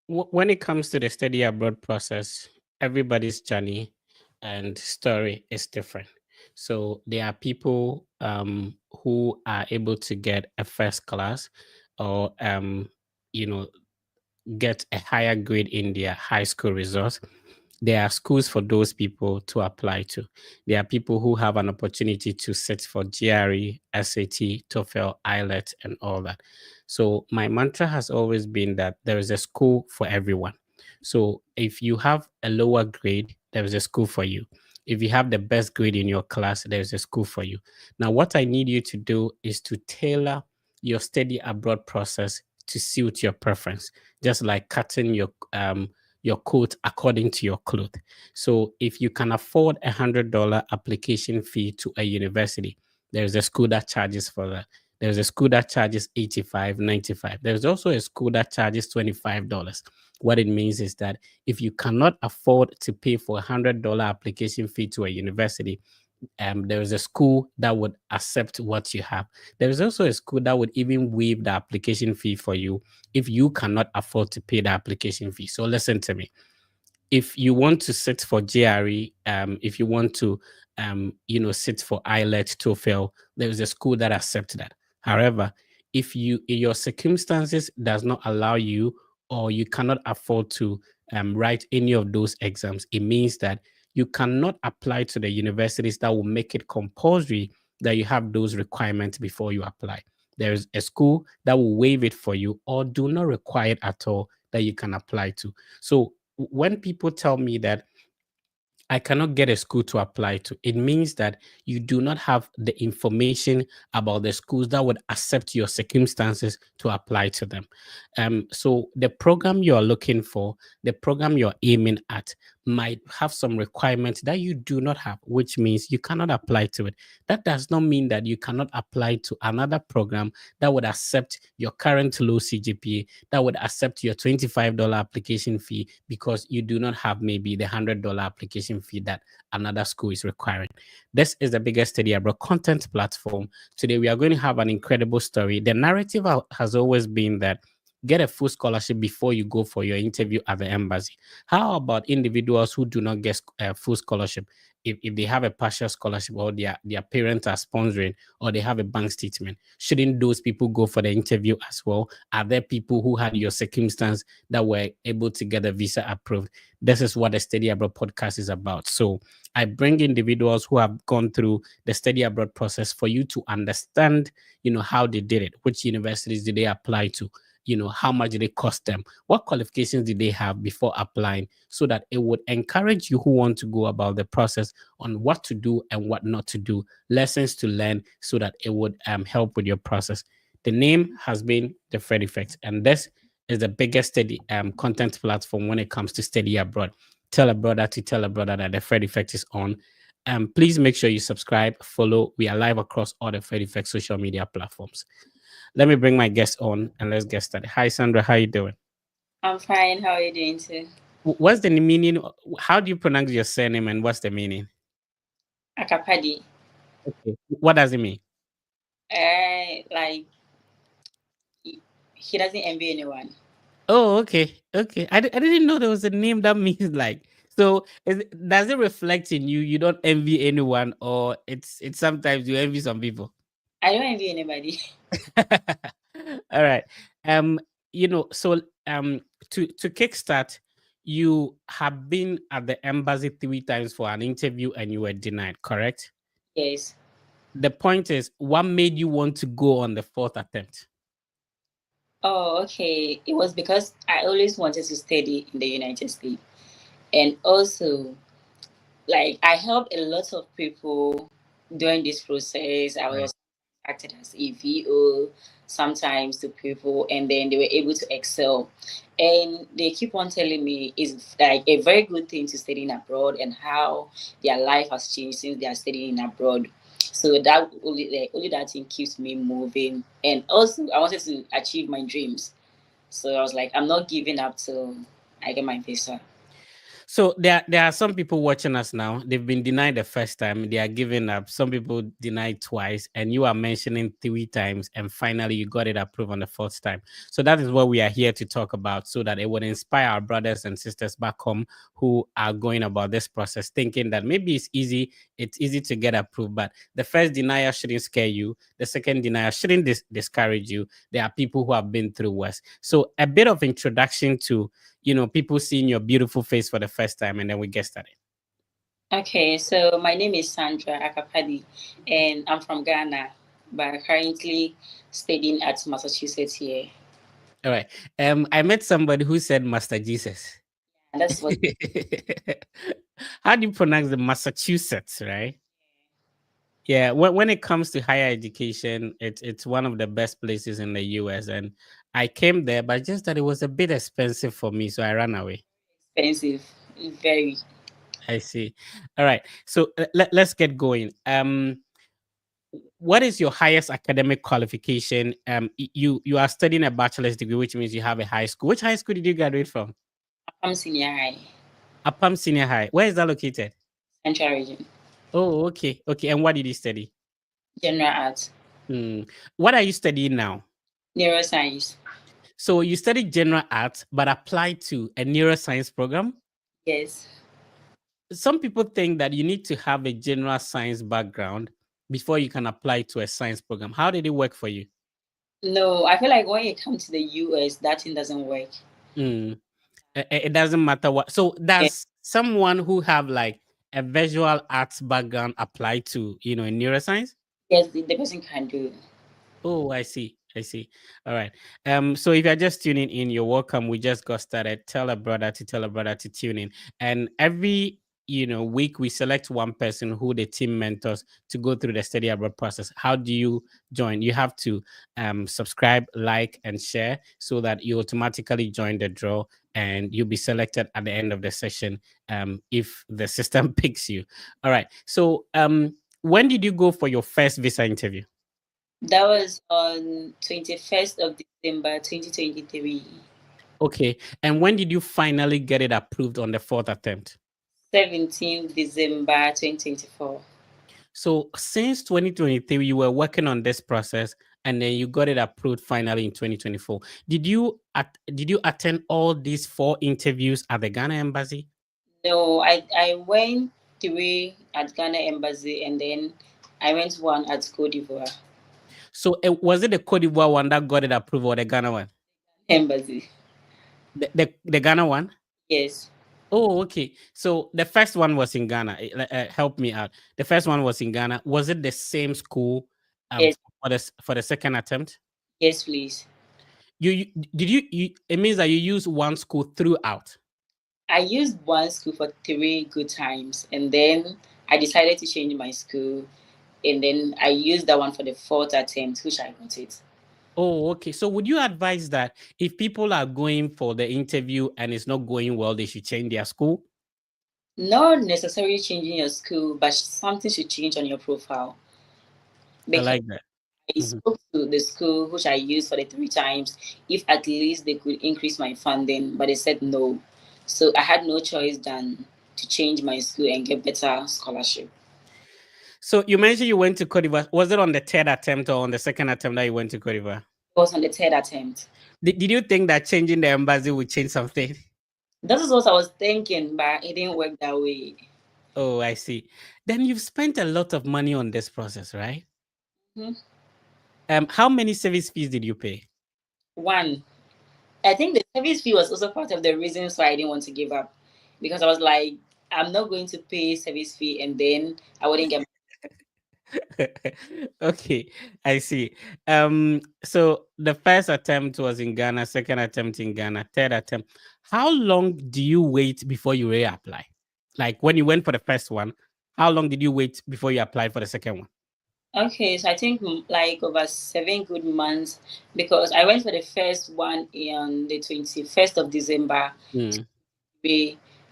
When it comes to the study abroad process, everybody's journey and story is different. So there are people who are able to get a first class or you know get a higher grade in their high school results. There are schools for those people to apply to. There are people who have an opportunity to sit for GRE, SAT, TOEFL, IELTS, and all that. So my mantra has always been that there is a school for everyone. So if you have a lower grade, there is a school for you. If you have the best grade in your class, there's a school for you. Now, what I need you to do is to tailor your study abroad process to suit your preference, just like cutting your coat according to your cloth. So if you can afford $100 application fee to a university, there's a school that charges for that. There's a school that charges 85, 95. There's also a school that charges $25. What it means is that if you cannot afford to pay for $100 application fee to a university, there is a school that would accept what you have. There is also a school that would even waive the application fee for you if you cannot afford to pay the application fee. So listen to me. If you want to sit for GRE, if you want to, sit for IELTS, TOEFL, there is a school that accepts that. However, if your circumstances does not allow you or you cannot afford to write any of those exams, it means that you cannot apply to the universities that will make it compulsory that you have those requirements before you apply. There is a school that will waive it for you or do not require it at all that you can apply to. So when people tell me that I cannot get a school to apply to, it means that you do not have the information about the schools that would accept your circumstances to apply to them. So the program you're looking for, the program you're aiming at, might have some requirements that you do not have, which means you cannot apply to it. That does not mean that you cannot apply to another program that would accept your current low CGPA, that would accept your $25 application fee because you do not have maybe the $100 application fee that another school is requiring. This is the biggest study abroad content platform. Today, we are going to have an incredible story. The narrative has always been that get a full scholarship before you go for your interview at the embassy. How about individuals who do not get a full scholarship? If they have a partial scholarship or their parents are sponsoring or they have a bank statement, shouldn't those people go for the interview as well? Are there people who had your circumstance that were able to get a visa approved? This is what the Study Abroad podcast is about. So I bring individuals who have gone through the study abroad process for you to understand, how they did it, which universities did they apply to, how much did it cost them, what qualifications did they have before applying, so that it would encourage you who want to go about the process on what to do and what not to do, lessons to learn, so that it would help with your process. The name has been the Fred Effect, and this is the biggest study content platform when it comes to study abroad. Tell a brother to tell a brother that the Fred Effect is on. Please make sure you subscribe, follow. We are live across all the Fred Effect social media platforms. Let me bring my guest on and let's get started. Hi, Sandra. How you doing? I'm fine. How are you doing too? What's the meaning? How do you pronounce your surname and what's the meaning? Akapadi. Okay. What does it mean? Like he doesn't envy anyone. Oh, okay. Okay. I didn't know there was a name that means like, so does it reflect in you? You don't envy anyone, or it's sometimes you envy some people? I don't envy anybody. All right. Um, so to kickstart, you have been at the embassy 3 times for an interview and you were denied, correct? Yes. The point is, what made you want to go on the fourth attempt? Oh, okay. It was because I always wanted to study in the United States, and also like I helped a lot of people during this process. I Right. was acted as a VO sometimes to people, and then they were able to excel. And they keep on telling me it's like a very good thing to study in abroad and how their life has changed since they are studying abroad. So that only that thing keeps me moving. And also, I wanted to achieve my dreams. So I was like, I'm not giving up till I get my visa. So there are some people watching us now. They've been denied the first time. They are giving up. Some people denied twice, and you are mentioning 3 times, and finally you got it approved on the fourth time. So that is what we are here to talk about, so that it would inspire our brothers and sisters back home who are going about this process, thinking that maybe it's easy. It's easy to get approved, but the first denial shouldn't scare you. The second denial shouldn't discourage you. There are people who have been through worse. So a bit of introduction to people seeing your beautiful face for the first time, and then we get started. Okay, so my name is Sandra Akapadi, and I'm from Ghana, but currently studying at Massachusetts here. All right. I met somebody who said Master Jesus. And that's what How do you pronounce the Massachusetts, right? Yeah, when it comes to higher education, it's one of the best places in the US. And I came there, but just that it was a bit expensive for me, so I ran away. expensive, very. I see. All right. So let's get going. What is your highest academic qualification? You are studying a bachelor's degree, which means you have a high school. Which high school did you graduate from? I'm senior high, Upam Senior High. Where is that located? Central Region, Oh, okay, okay. And what did you study? General Arts, Hmm. What are you studying now? Neuroscience. So you studied general arts, but applied to a neuroscience program. Yes. Some people think that you need to have a general science background before you can apply to a science program. How did it work for you? No, I feel like when you come to the US, that thing doesn't work. Hmm. It doesn't matter what. So Yeah. does someone who have like a visual arts background apply to in neuroscience? Yes, the person can do. Oh, I see. I see. All right. So if you're just tuning in, you're welcome. We just got started. Tell a brother to tell a brother to tune in. And every week we select one person who the team mentors to go through the study abroad process. How do you join? You have to subscribe, like, and share so that you automatically join the draw and you'll be selected at the end of the session if the system picks you. All right. So when did you go for your first visa interview? That was on 21st of December 2023, Okay. And when did you finally get it approved on the fourth attempt? 17th December 2024. So since 2023, you were working on this process and then you got it approved finally in 2024. Did you attend all these 4 interviews at the Ghana embassy? No, I went 3 at Ghana Embassy and then I went one at Cote d'Ivoire So was it the Cote d'Ivoire one that got it approved or the Ghana one? Embassy. The Ghana one? Yes, Oh, okay. So the first one was in Ghana. Help me out. The first one was in Ghana. Was it the same school yes, for the second attempt? yes, please. You did you it means that you use one school throughout. I used one school for 3 good times and then I decided to change my school and then I used that one for the fourth attempt, which I got it. Oh, okay. So would you advise that if people are going for the interview and it's not going well, they should change their school? Not necessarily changing your school, but something should change on your profile. I Because like that. I Mhm. spoke to the school, which I used for the 3 times, if at least they could increase my funding, but they said no. So I had no choice than to change my school and get better scholarship. So you mentioned you went to Cote d'Ivoire. Was it on the third attempt or on the second attempt that you went to Cote d'Ivoire? It was on the third attempt. Did you think that changing the embassy would change something? That is what I was thinking, but it didn't work that way. Oh, I see. Then you've spent a lot of money on this process, right? Mhm. How many service fees did you pay? One, I think the service fee was also part of the reasons why I didn't want to give up because I was like, I'm not going to pay service fee and then I wouldn't get. Okay, I see. So the first attempt was in Ghana, second attempt in Ghana, third attempt. How long do you wait before you reapply? Like when you went for the first one, how long did you wait before you applied for the second one? Okay, so I think like over 7 good months because I went for the first one on the 21st of December, Hmm.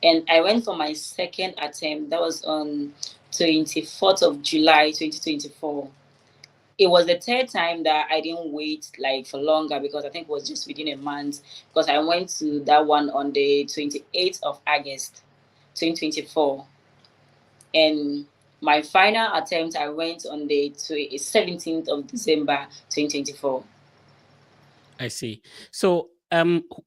and I went for my second attempt. That was on 24th of July 2024. It was the third time that I didn't wait like for longer because I think it was just within a month because I went to that one on the 28th of August. 2024. And my final attempt, I went on the 17th of December 2024. I see. So,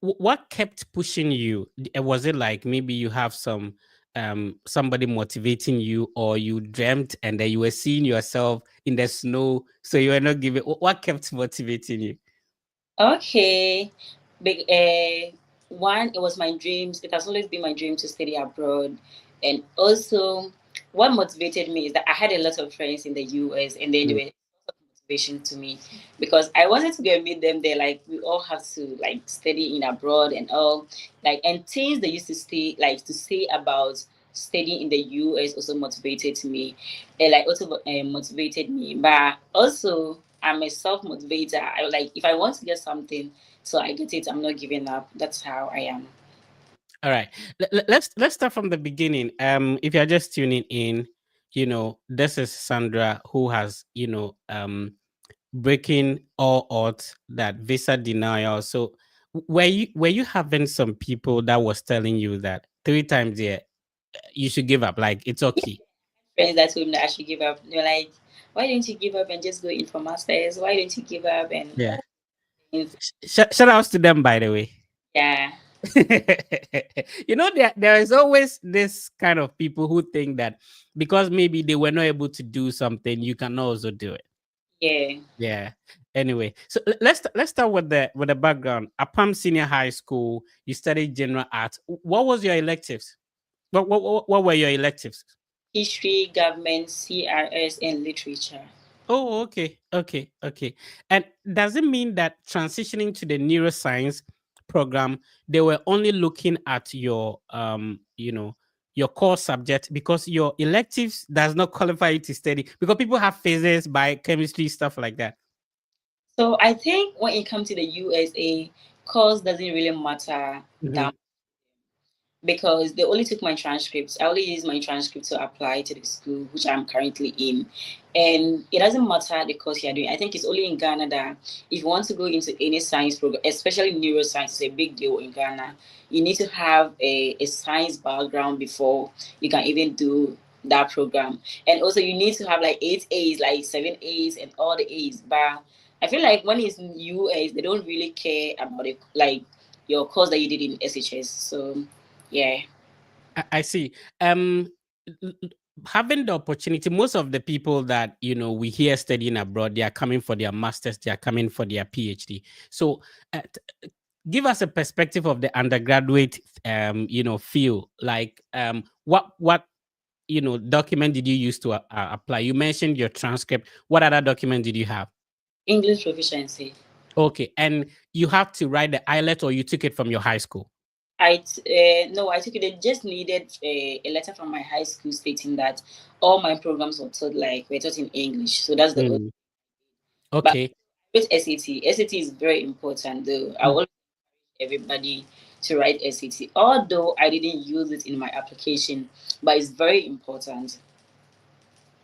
what kept pushing you? Was it like maybe you have somebody motivating you, or you dreamt and then you were seeing yourself in the snow, so you were not giving? What kept motivating you? Okay. Big, one, it was my dreams. It has always been my dream to study abroad. And also, what motivated me is that I had a lot of friends in the US, and then they Mm. were motivation to me because I wanted to go and meet them there. Like, we all have to like study in abroad and all, like, and things they used to say about studying in the US also motivated me, and like also motivated me. But also, I'm a self motivator. I like, if I want to get something, so I get it. I'm not giving up. That's how I am. All right. Let's start from the beginning. If you're just tuning in, this is Sandra, who has, breaking all odds, that visa denial. So were you having some people that was telling you that three times, yeah, you should give up, like it's okay? Friends that told me that I should give up. They're like, "Why don't you give up and just go in for masters? Why don't you give up?" And Yeah. all things. Shout outs to them, by the way. Yeah, There is always this kind of people who think that because maybe they were not able to do something, you can also do it. yeah. Yeah. Anyway, so let's start with the background. Apam Senior High School, you studied general arts. What was your electives? What were your electives? History, government, CRS, and literature. Oh, okay, okay, okay. And does it mean that transitioning to the neuroscience program, they were only looking at your core subject, because your electives does not qualify you to study, because people have physics, biochemistry, stuff like that. So I think when it comes to the USA, course doesn't really matter Mhm. that, because they only took my transcripts. I only used my transcript to apply to the school which I'm currently in. And it doesn't matter the course you're doing. I think it's only in Ghana that if you want to go into any science program, especially neuroscience, is a big deal in Ghana. You need to have a science background before you can even do that program. And also you need to have like 8 A's, like 7 A's and all the A's. But I feel like when it's in US, they don't really care about it, like your course that you did in SHS. So yeah. I see. Um, l- l- Having the opportunity, most of the people that we hear studying abroad, they are coming for their masters, they are coming for their PhD. So, give us a perspective of the undergraduate, feel like, what document did you use to apply? You mentioned your transcript. What other document did you have? English proficiency. Okay, and you have to write the IELTS, or you took it from your high school? No, I took it. They just needed a letter from my high school stating that all my programs were taught in English. So that's the only. Mm, But okay. with SAT is very important though. I Mm. want everybody to write SAT. Although I didn't use it in my application, but it's very important.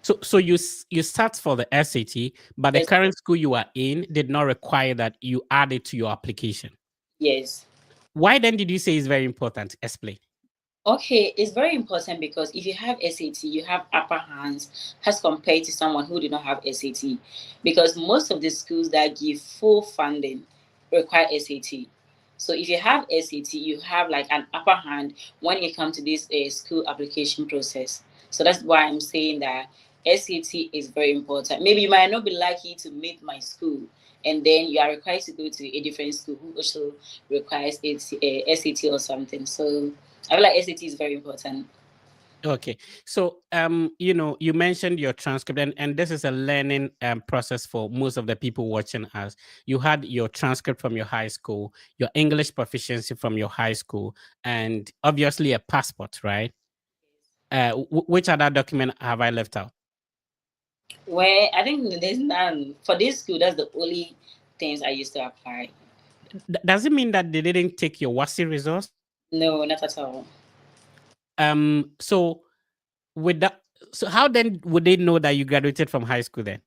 So you start for the SAT, but the Yes, current school you are in did not require that you add it to your application. yes. Why then did you say it's very important? Explain. Okay, it's very important because if you have SAT, you have upper hands as compared to someone who do not have SAT. Because most of the schools that give full funding require SAT. So if you have SAT, you have like an upper hand when it comes to this school application process. So that's why I'm saying that SAT is very important. Maybe you might not be lucky to meet my school, and then you are required to go to a different school who also requires SAT or something. So I feel like SAT is very important. Okay. So you mentioned your transcript, and this is a learning process for most of the people watching us. You had your transcript from your high school, your English proficiency from your high school, and obviously a passport, right? Which other document have I left out? Where I think there's none for this school. That's the only things I used to apply. Does it mean that they didn't take your WASI results? No, not at all. So with that, so how then would they know that you graduated from high school then?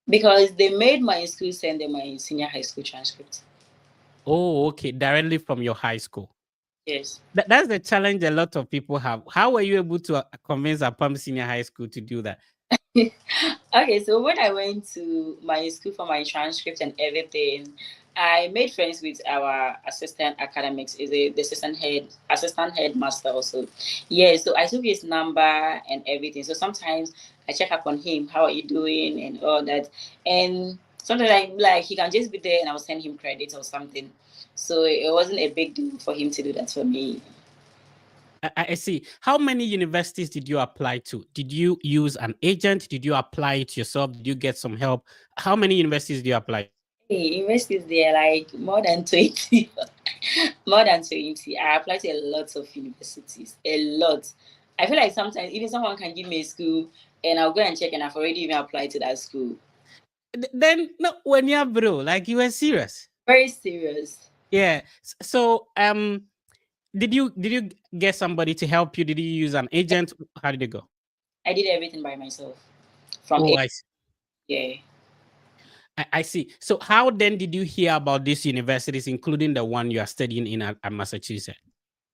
Because they made my school send them my senior high school transcript. Oh, okay, directly from your high school. Yes. That's the challenge a lot of people have. How were you able to convince Apam Senior High School to do that? Okay, so when I went to my school for my transcript and everything, I made friends with our assistant academics, is a the assistant headmaster also. Yeah, so I took his number and everything. So sometimes I check up on him, how are you doing and all that. And sometimes I like he can just be there and I'll send him credits or something. So it wasn't a big deal for him to do that for me. I see. How many universities did you apply to? Did you use an agent? Did you apply it yourself? Did you get some help? How many universities do you apply to? Hey, universities there like more than 20. More than 20. I applied to a lot of universities. A lot. I feel like sometimes even someone can give me a school and I'll go and check and I've already even applied to that school. Then no, when you're bro, like you were serious. Very serious. Yeah. So did you get somebody to help you? Did you use an agent? How did it go? I did everything by myself. From Oh, A, I see. yeah. I see. So how then did you hear about these universities, including the one you are studying in at Massachusetts?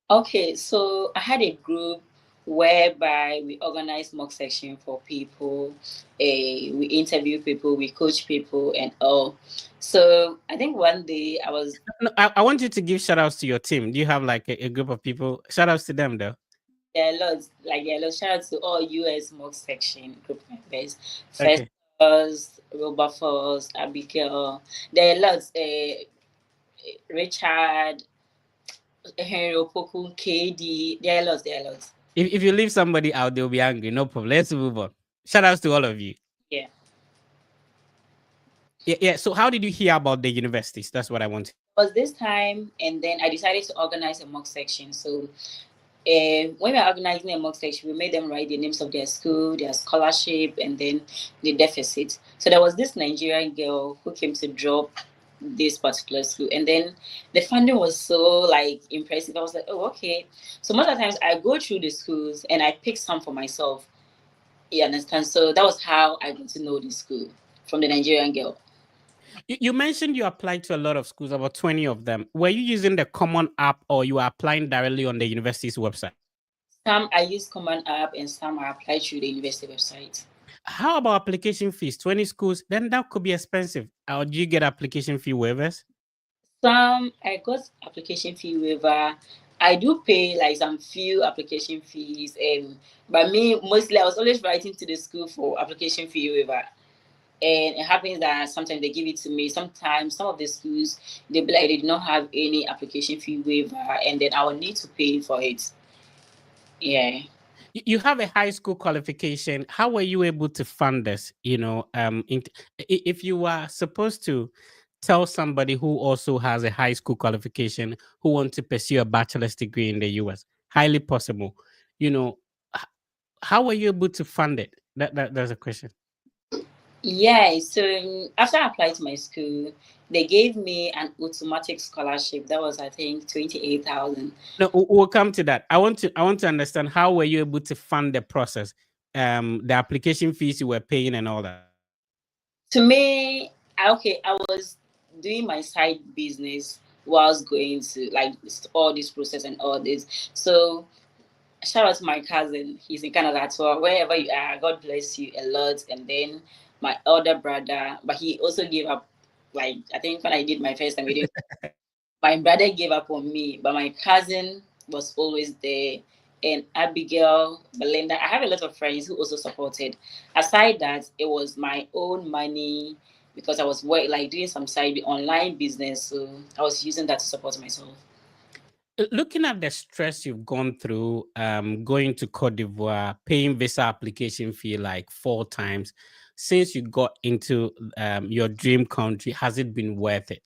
Okay, so I had a group whereby we organize mock section for people. We interview people, we coach people and all. So I think one day I was No, I want you to give shout outs to your team. Do you have like a group of people? Shout outs to them though. there are lots, like there are lots. Shout out to all US mock section group members. Okay. First, Wilberforce, Abigail. There are lots. Richard, Henry Opoku, KD. There are lots. There are lots. If you leave somebody out, they'll be angry. No problem. Let's move on. Shout outs to all of you. Yeah. Yeah, yeah. So how did you hear about the universities? That's what I want. It was this time, and then I decided to organize a mock section. So when we were organizing a mock section, we made them write the names of their school, their scholarship, and then the deficit. So there was this Nigerian girl who came to drop this particular school, and then the funding was so like impressive. I was like, oh, okay. So most of the times I go through the schools and I pick some for myself. You understand? So that was how I got to know the school from the Nigerian girl. You mentioned you applied to a lot of schools, about 20 of them. Were you using the common app or you were applying directly on the university's website? Some I use common app and some I apply through the university website. How about application fees? 20 schools, then that could be expensive. Or do you get application fee waivers? Some I got application fee waiver. I do pay like some few application fees, but me mostly I was always writing to the school for application fee waiver. And it happens that sometimes they give it to me. Sometimes some of the schools they be like they do not have any application fee waiver, and then I will need to pay for it. Yeah. You have a high school qualification. How were you able to fund this? If you were supposed to tell somebody who also has a high school qualification who wants to pursue a bachelor's degree in the US, highly possible. You know, h- how were you able to fund it? That's a question. Yeah, so after I applied to my school, they gave me an automatic scholarship. That was, I think, 28,000. No, we'll come to that. I want to understand how were you able to fund the process, the application fees you were paying and all that. To me, okay, I was doing my side business whilst going to like all this process and all this. So shout out to my cousin. He's in Canada, so wherever you are, God bless you a lot. And then my older brother, but he also gave up. Like I think when I did my first time, my brother gave up on me, but my cousin was always there. And Abigail, Belinda, I have a lot of friends who also supported. Aside that, it was my own money because I was like doing some side online business, so I was using that to support myself. Looking at the stress you've gone through, going to Cote d'Ivoire, paying visa application fee like 4 times, since you got into your dream country, has it been worth it?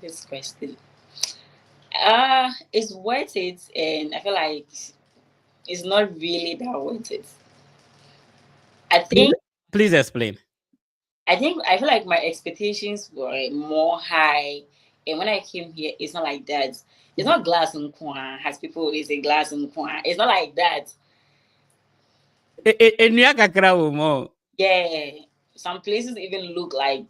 This question, it's worth it, and I feel like it's not really that worth it. I Please, think please explain. I feel like my expectations were more high, and when I came here, it's not like that. It's not glass and quan, as people always say glass and quan. It's not like that. Ennua kakra wo mo. Yeah, some places even look like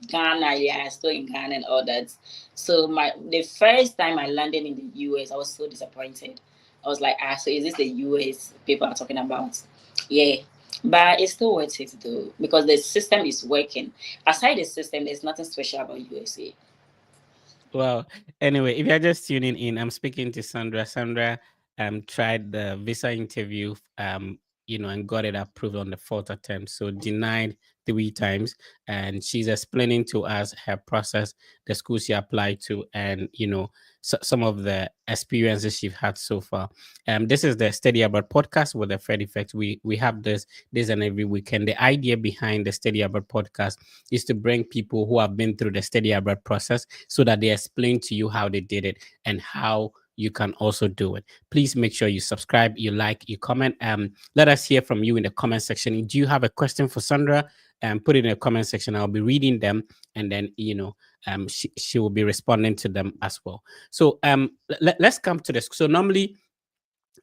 Ghana, yeah, still in Ghana and all that. So the first time I landed in the US, I was so disappointed. I was like, so is this the US people are talking about? Yeah. But it's still worth it though, because the system is working. Aside the system, there's nothing special about USA. Well, anyway, if you're just tuning in, I'm speaking to Sandra. Sandra tried the visa interview, and got it approved on the fourth attempt. So denied 3 times, and she's explaining to us her process, the school she applied to, and some of the experiences she's had so far. This is the Study Abroad podcast with the Fed Effect. We have this and every weekend. The idea behind the Study Abroad podcast is to bring people who have been through the Study Abroad process so that they explain to you how they did it and how you can also do it. Please make sure you subscribe, you like, you comment. Let us hear from you in the comment section. Do you have a question for Sandra? Put it in the comment section. I'll be reading them, and then she will be responding to them as well. So let's come to this. So normally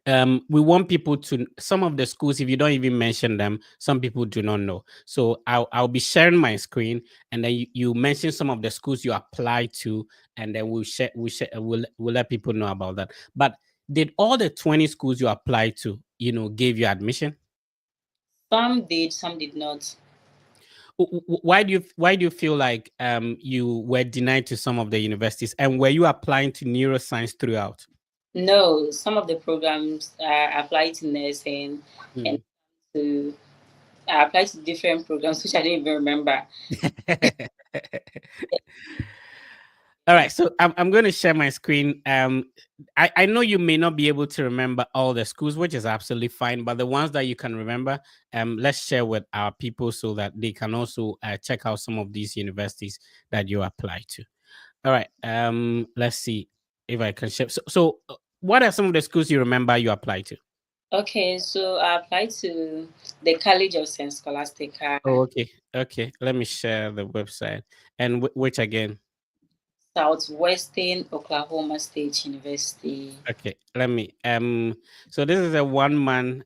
we want people to, some of the schools, if you don't even mention them, some people do not know. So I'll be sharing my screen, and then you mention some of the schools you apply to, and then we'll let people know about that. But did all the 20 schools you applied to give you admission? Some did, some did not. Why do you feel like you were denied to some of the universities, and were you applying to neuroscience throughout? No, some of the programs apply to nursing and Mm. to I applied to different programs which I didn't even remember. All right, so I'm going to share my screen. I know you may not be able to remember all the schools, which is absolutely fine, but the ones that you can remember, let's share with our people so that they can also check out some of these universities that you apply to. All right, let's see if I can share. So, what are some of the schools you remember you applied to? Okay, so I applied to the College of St. Scholastica, Oh, okay. Let me share the website and which again. Southwestern Oklahoma State University. Okay, let me. So this is a one man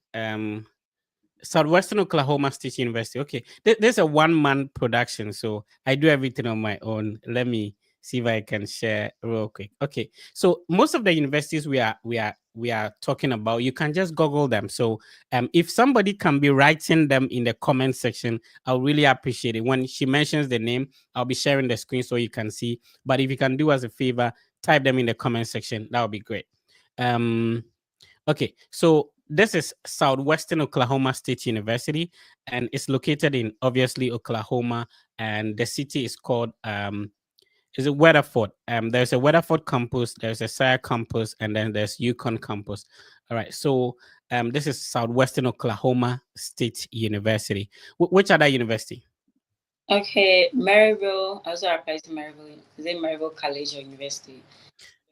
Southwestern Oklahoma State University. Okay, there's a one-man production, so I do everything on my own. Let me see if I can share real quick. Okay, so most of the universities we are talking about, you can just Google them. So if somebody can be writing them in the comment section, I'll really appreciate it. When she mentions the name, I'll be sharing the screen so you can see. But if you can do us a favor, type them in the comment section. That would be great. Um, Okay, so this is Southwestern Oklahoma State University, and it's located in obviously Oklahoma, and the city is called is it Weatherford? There's a Weatherford campus, there's a Sire campus, and then there's Yukon campus. All right, so this is Southwestern Oklahoma State University. Which other university? Okay, Maryville. I also applied to Maryville. Is it Maryville College or University?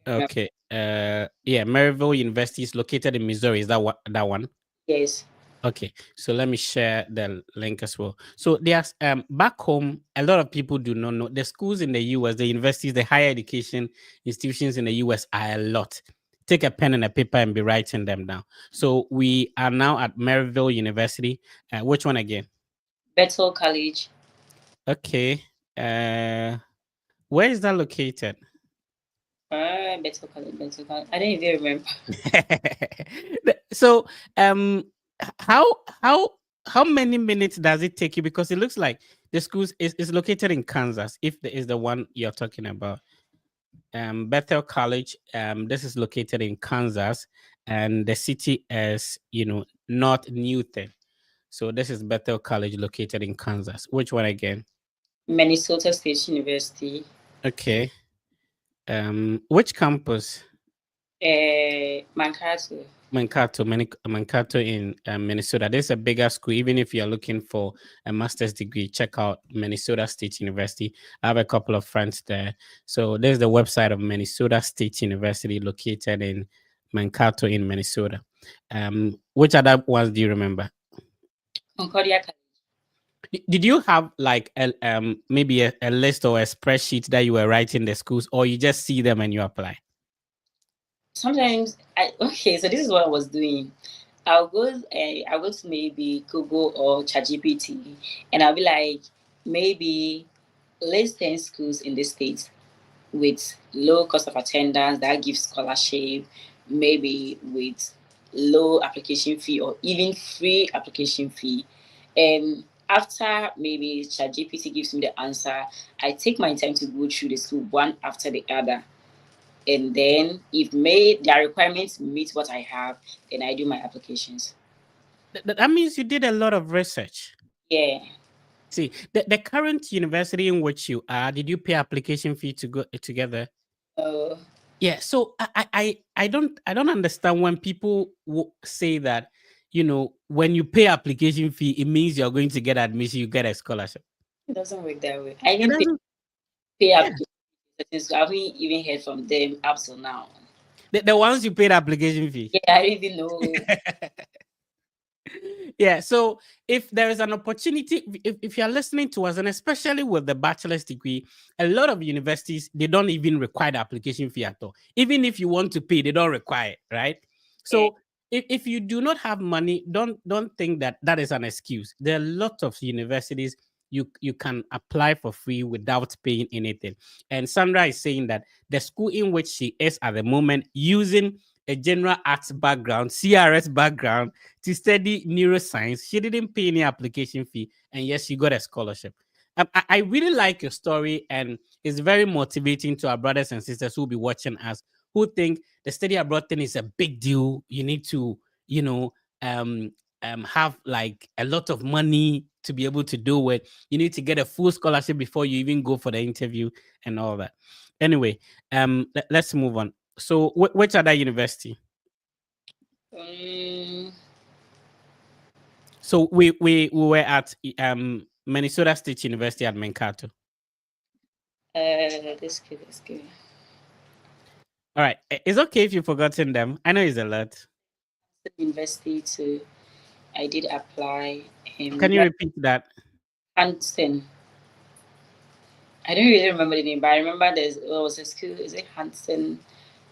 Okay, yeah, Maryville University is located in Missouri. Is that one? Yes. Okay, so let me share the link as well. So there's back home, a lot of people do not know the schools in the US, the universities, the higher education institutions in the US are a lot. Take a pen and a paper and be writing them down. So we are now at Maryville University. Which one again? Bethel College. Okay. Where is that located? Bethel College. Bethel College. I don't even remember. So how how how many minutes does it take you, because it looks like the schools is located in Kansas, if there is the one you're talking about. Bethel College, this is located in Kansas, and the city is North Newton. So this is Bethel College located in Kansas. Which one again? Minnesota State University. Okay. Which campus? Mankato. Mankato in Minnesota. There's a bigger school. Even if you're looking for a master's degree, check out Minnesota State University. I have a couple of friends there. So there's the website of Minnesota State University located in Mankato in Minnesota. Which other ones do you remember? Concordia College. Did you have like maybe a list or a spreadsheet that you were writing the schools, or you just see them and you apply? Sometimes so this is what I was doing. I'll go to maybe Google or ChatGPT, and I'll be like, maybe less than schools in the states with low cost of attendance that gives scholarship, maybe with low application fee or even free application fee. And after maybe ChatGPT gives me the answer, I take my time to go through the school one after the other. And then if their requirements meet what I have, then I do my applications. That means you did a lot of research. Yeah. See, the current university in which you are, did you pay application fee to go together? Uh, Yeah. So I don't understand when people say that, when you pay application fee, it means you're going to get admission, you get a scholarship. it doesn't work that way. I It even doesn't. pay Yeah. applications. So I haven't even heard from them up till now. The ones you paid application fee. Yeah, I didn't know. Yeah, so if there is an opportunity, if you're listening to us, and especially with the bachelor's degree, a lot of universities, they don't even require the application fee at all. Even if you want to pay, they don't require it, right? Yeah. So if you do not have money, don't think that that is an excuse. There are lots of universities you can apply for free without paying anything. And Sandra is saying that the school in which she is at the moment, using a general arts background, CRS background, to study neuroscience. She didn't pay any application fee, and yes, she got a scholarship. I really like your story, and it's very motivating to our brothers and sisters who will be watching us, who think the study abroad thing is a big deal. You need to, you know, um, have like a lot of money to be able to do it. You need to get a full scholarship before you even go for the interview and all that. Anyway, let's move on. So, which other university? Um, So we were at Minnesota State University at Mankato. this good, this good. All right, it's okay if you've forgotten them. I know it's a lot. University too. I did apply. Can you repeat that? Hampton. I don't really remember the name, but I remember there was a school. Is it Hampton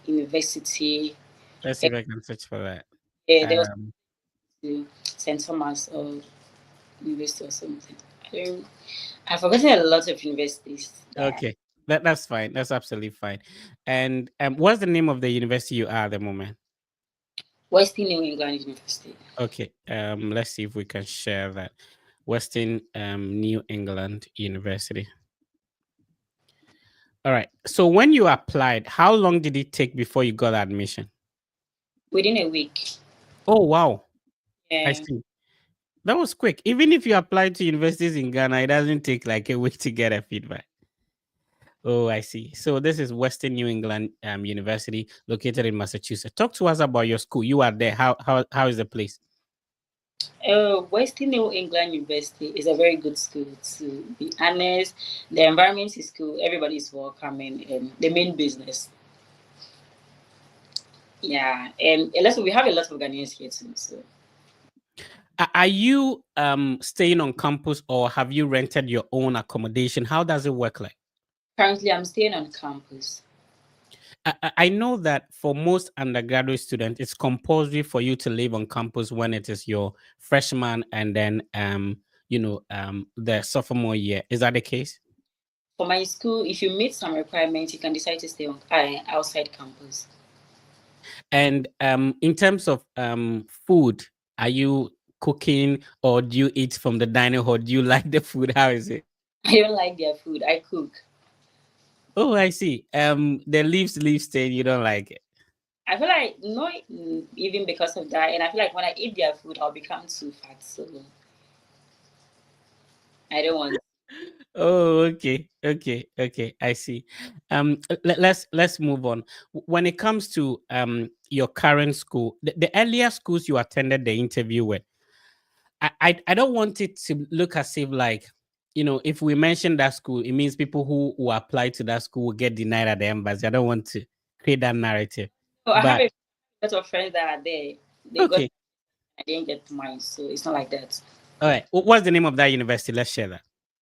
University? Let's see Eh, if I can search for that. there was Um, St. Thomas or University or something. I don't. I've forgotten a lot of universities. That okay, that's fine. That's absolutely fine. And what's the name of the university you are at the moment? Western New England University. Okay, let's see if we can share that. Western New England University. All right. So when you applied, how long did it take before you got admission? Within a week. Oh wow, I Yeah. see. That was quick. Even if you apply to universities in Ghana, it doesn't take like a week to get a feedback. Oh, I see. So this is Western New England University, located in Massachusetts. Talk to us about your school. You are there. How is the place? Western New England University is a very good school. To be honest, the environment is cool. Everybody is welcoming, and the main business. Yeah, and we have a lot of Ghanaians here too. So Are you staying on campus, or have you rented your own accommodation? How does it work like? currently, I'm staying on campus. I know that for most undergraduate students, it's compulsory for you to live on campus when it is your freshman and then the sophomore year. Is that the case? For my school, if you meet some requirements, you can decide to stay on outside campus. And in terms of food, are you cooking or do you eat from the dining hall? Do you like the food? How is it? I don't like their food. I cook. Oh, I see. The leaf stain, you don't like it. I feel like not even because of that, and I feel like when I eat their food, I'll become too fat. So I don't want. Oh, okay, okay, okay. I see. Let's move on. When it comes to your current school, the earlier schools you attended the interview with, I don't want it to look as if like, if we mention that school, it means people who apply to that school will get denied at the embassy. I don't want to create that narrative. So I have But a lot of friends that are there. They got. okay, I didn't get mine, so it's not like that. all right. What's the name of that university? Let's share that.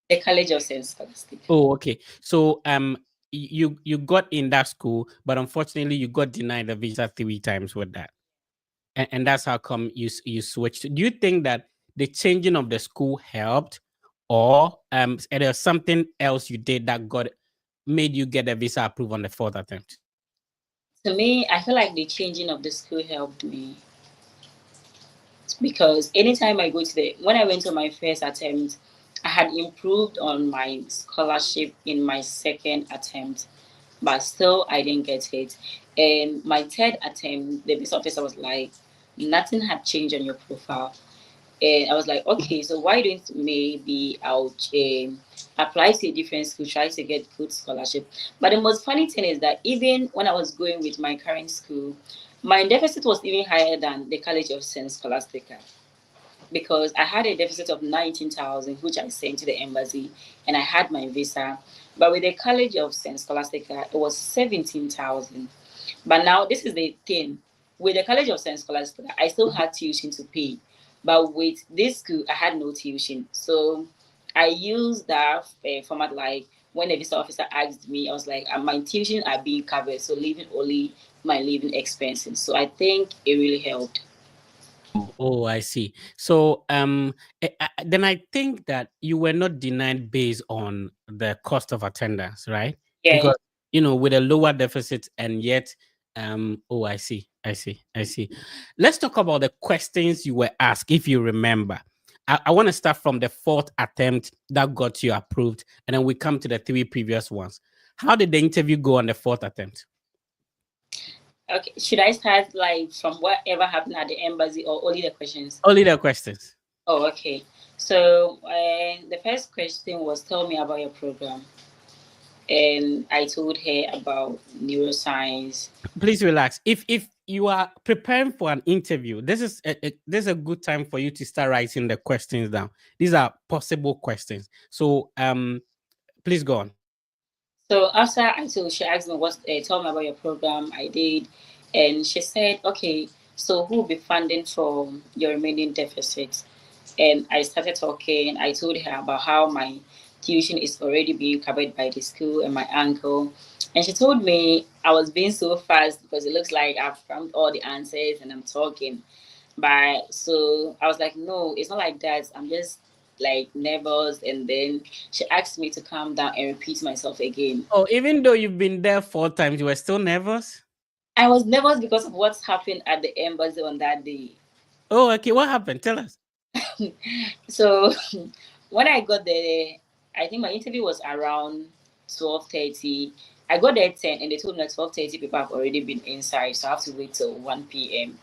The College of Saint Scholastic. Oh, okay. So you got in that school, but unfortunately you got denied the visa 3 times with that. And that's how come you switched. Do you think that the changing of the school helped, or there's something else you did that made you get a visa approved on the fourth attempt? To me, I feel like the changing of the school helped me, because anytime I go to when I went to my first attempt, I had improved on my scholarship in my second attempt, but still I didn't get it. And my third attempt, the visa officer was like, nothing had changed on your profile. And I was like, okay, so why don't maybe I'll apply to a different school, try to get good scholarship. But the most funny thing is that even when I was going with my current school, my deficit was even higher than the College of St. Scholastica, because I had a deficit of 19,000, which I sent to the embassy, and I had my visa. But with the College of St. Scholastica, it was 17,000. But now this is the thing. With the College of St. Scholastica, I still had tuition to pay. But with this school, I had no tuition. So I used that format, like when the visa officer asked me, I was like, my tuition are being covered, so leaving only my living expenses. So I think it really helped. Oh, I see. So, then I think that you were not denied based on the cost of attendance, right? Yeah. Because with a lower deficit, and yet, oh, I see. Let's talk about the questions you were asked, if you remember. I want to start from the fourth attempt that got you approved, and then we come to the three previous ones. How did the interview go on the fourth attempt? Okay, should I start like from whatever happened at the embassy, or only the questions? Only the questions. Oh, okay. So the first question was, tell me about your program. And I told her about neuroscience. Please relax. If you are preparing for an interview, this is a good time for you to start writing the questions down. These are possible questions. So please go on. So after she asked me what, tell me about your program. I did, and she said, okay, so who will be funding for your remaining deficit? And I started talking. I told her about how my tuition is already being covered by the school and my uncle. And she told me I was being so fast because it looks like I've found all the answers and I'm talking. But so I was like, no, it's not like that. I'm just like nervous. And then she asked me to calm down and repeat myself again. Oh, even though you've been there 4 times, you were still nervous? I was nervous because of what's happened at the embassy on that day. Oh, okay. What happened? Tell us. So when I got there, I think my interview was around 12:30. I got there at 10, and they told me at 12:30 people have already been inside, so I have to wait till 1 p.m.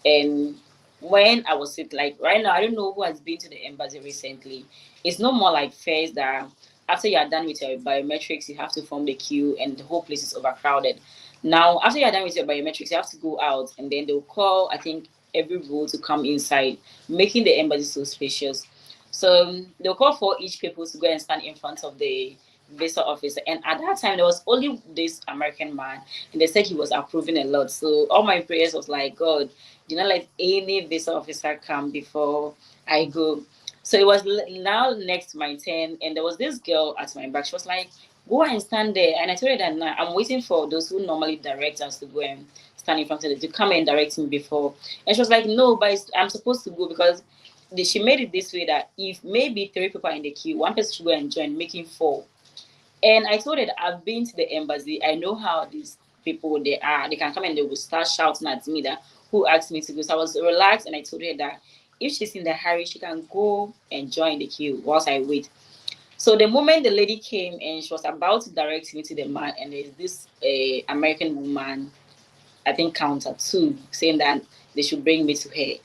And when I was sitting, like right now, I don't know who has been to the embassy recently. It's no more like first that after you are done with your biometrics, you have to form the queue and the whole place is overcrowded. Now, after you are done with your biometrics, you have to go out, and then they'll call, I think, every row to come inside, making the embassy so spacious. So they'll call for each people to go and stand in front of the visa officer. And at that time, there was only this American man, and they said he was approving a lot. So all my prayers was like, God, do not let any visa officer come before I go. So it was now next to my turn, and there was this girl at my back. She was like, go and stand there. And I told her that now I'm waiting for those who normally direct us to go and stand in front of them to come and direct me before. And she was like, no, but I'm supposed to go because she made it this way that if maybe three people are in the queue, one person should go and join, making four. And I told her that I've been to the embassy. I know how these people they are. They can come and they will start shouting at me that who asked me to go. So I was relaxed and I told her that if she's in the hurry, she can go and join the queue whilst I wait. So the moment the lady came and she was about to direct me to the man, and there's this American woman, I think counter two, saying that they should bring me to her.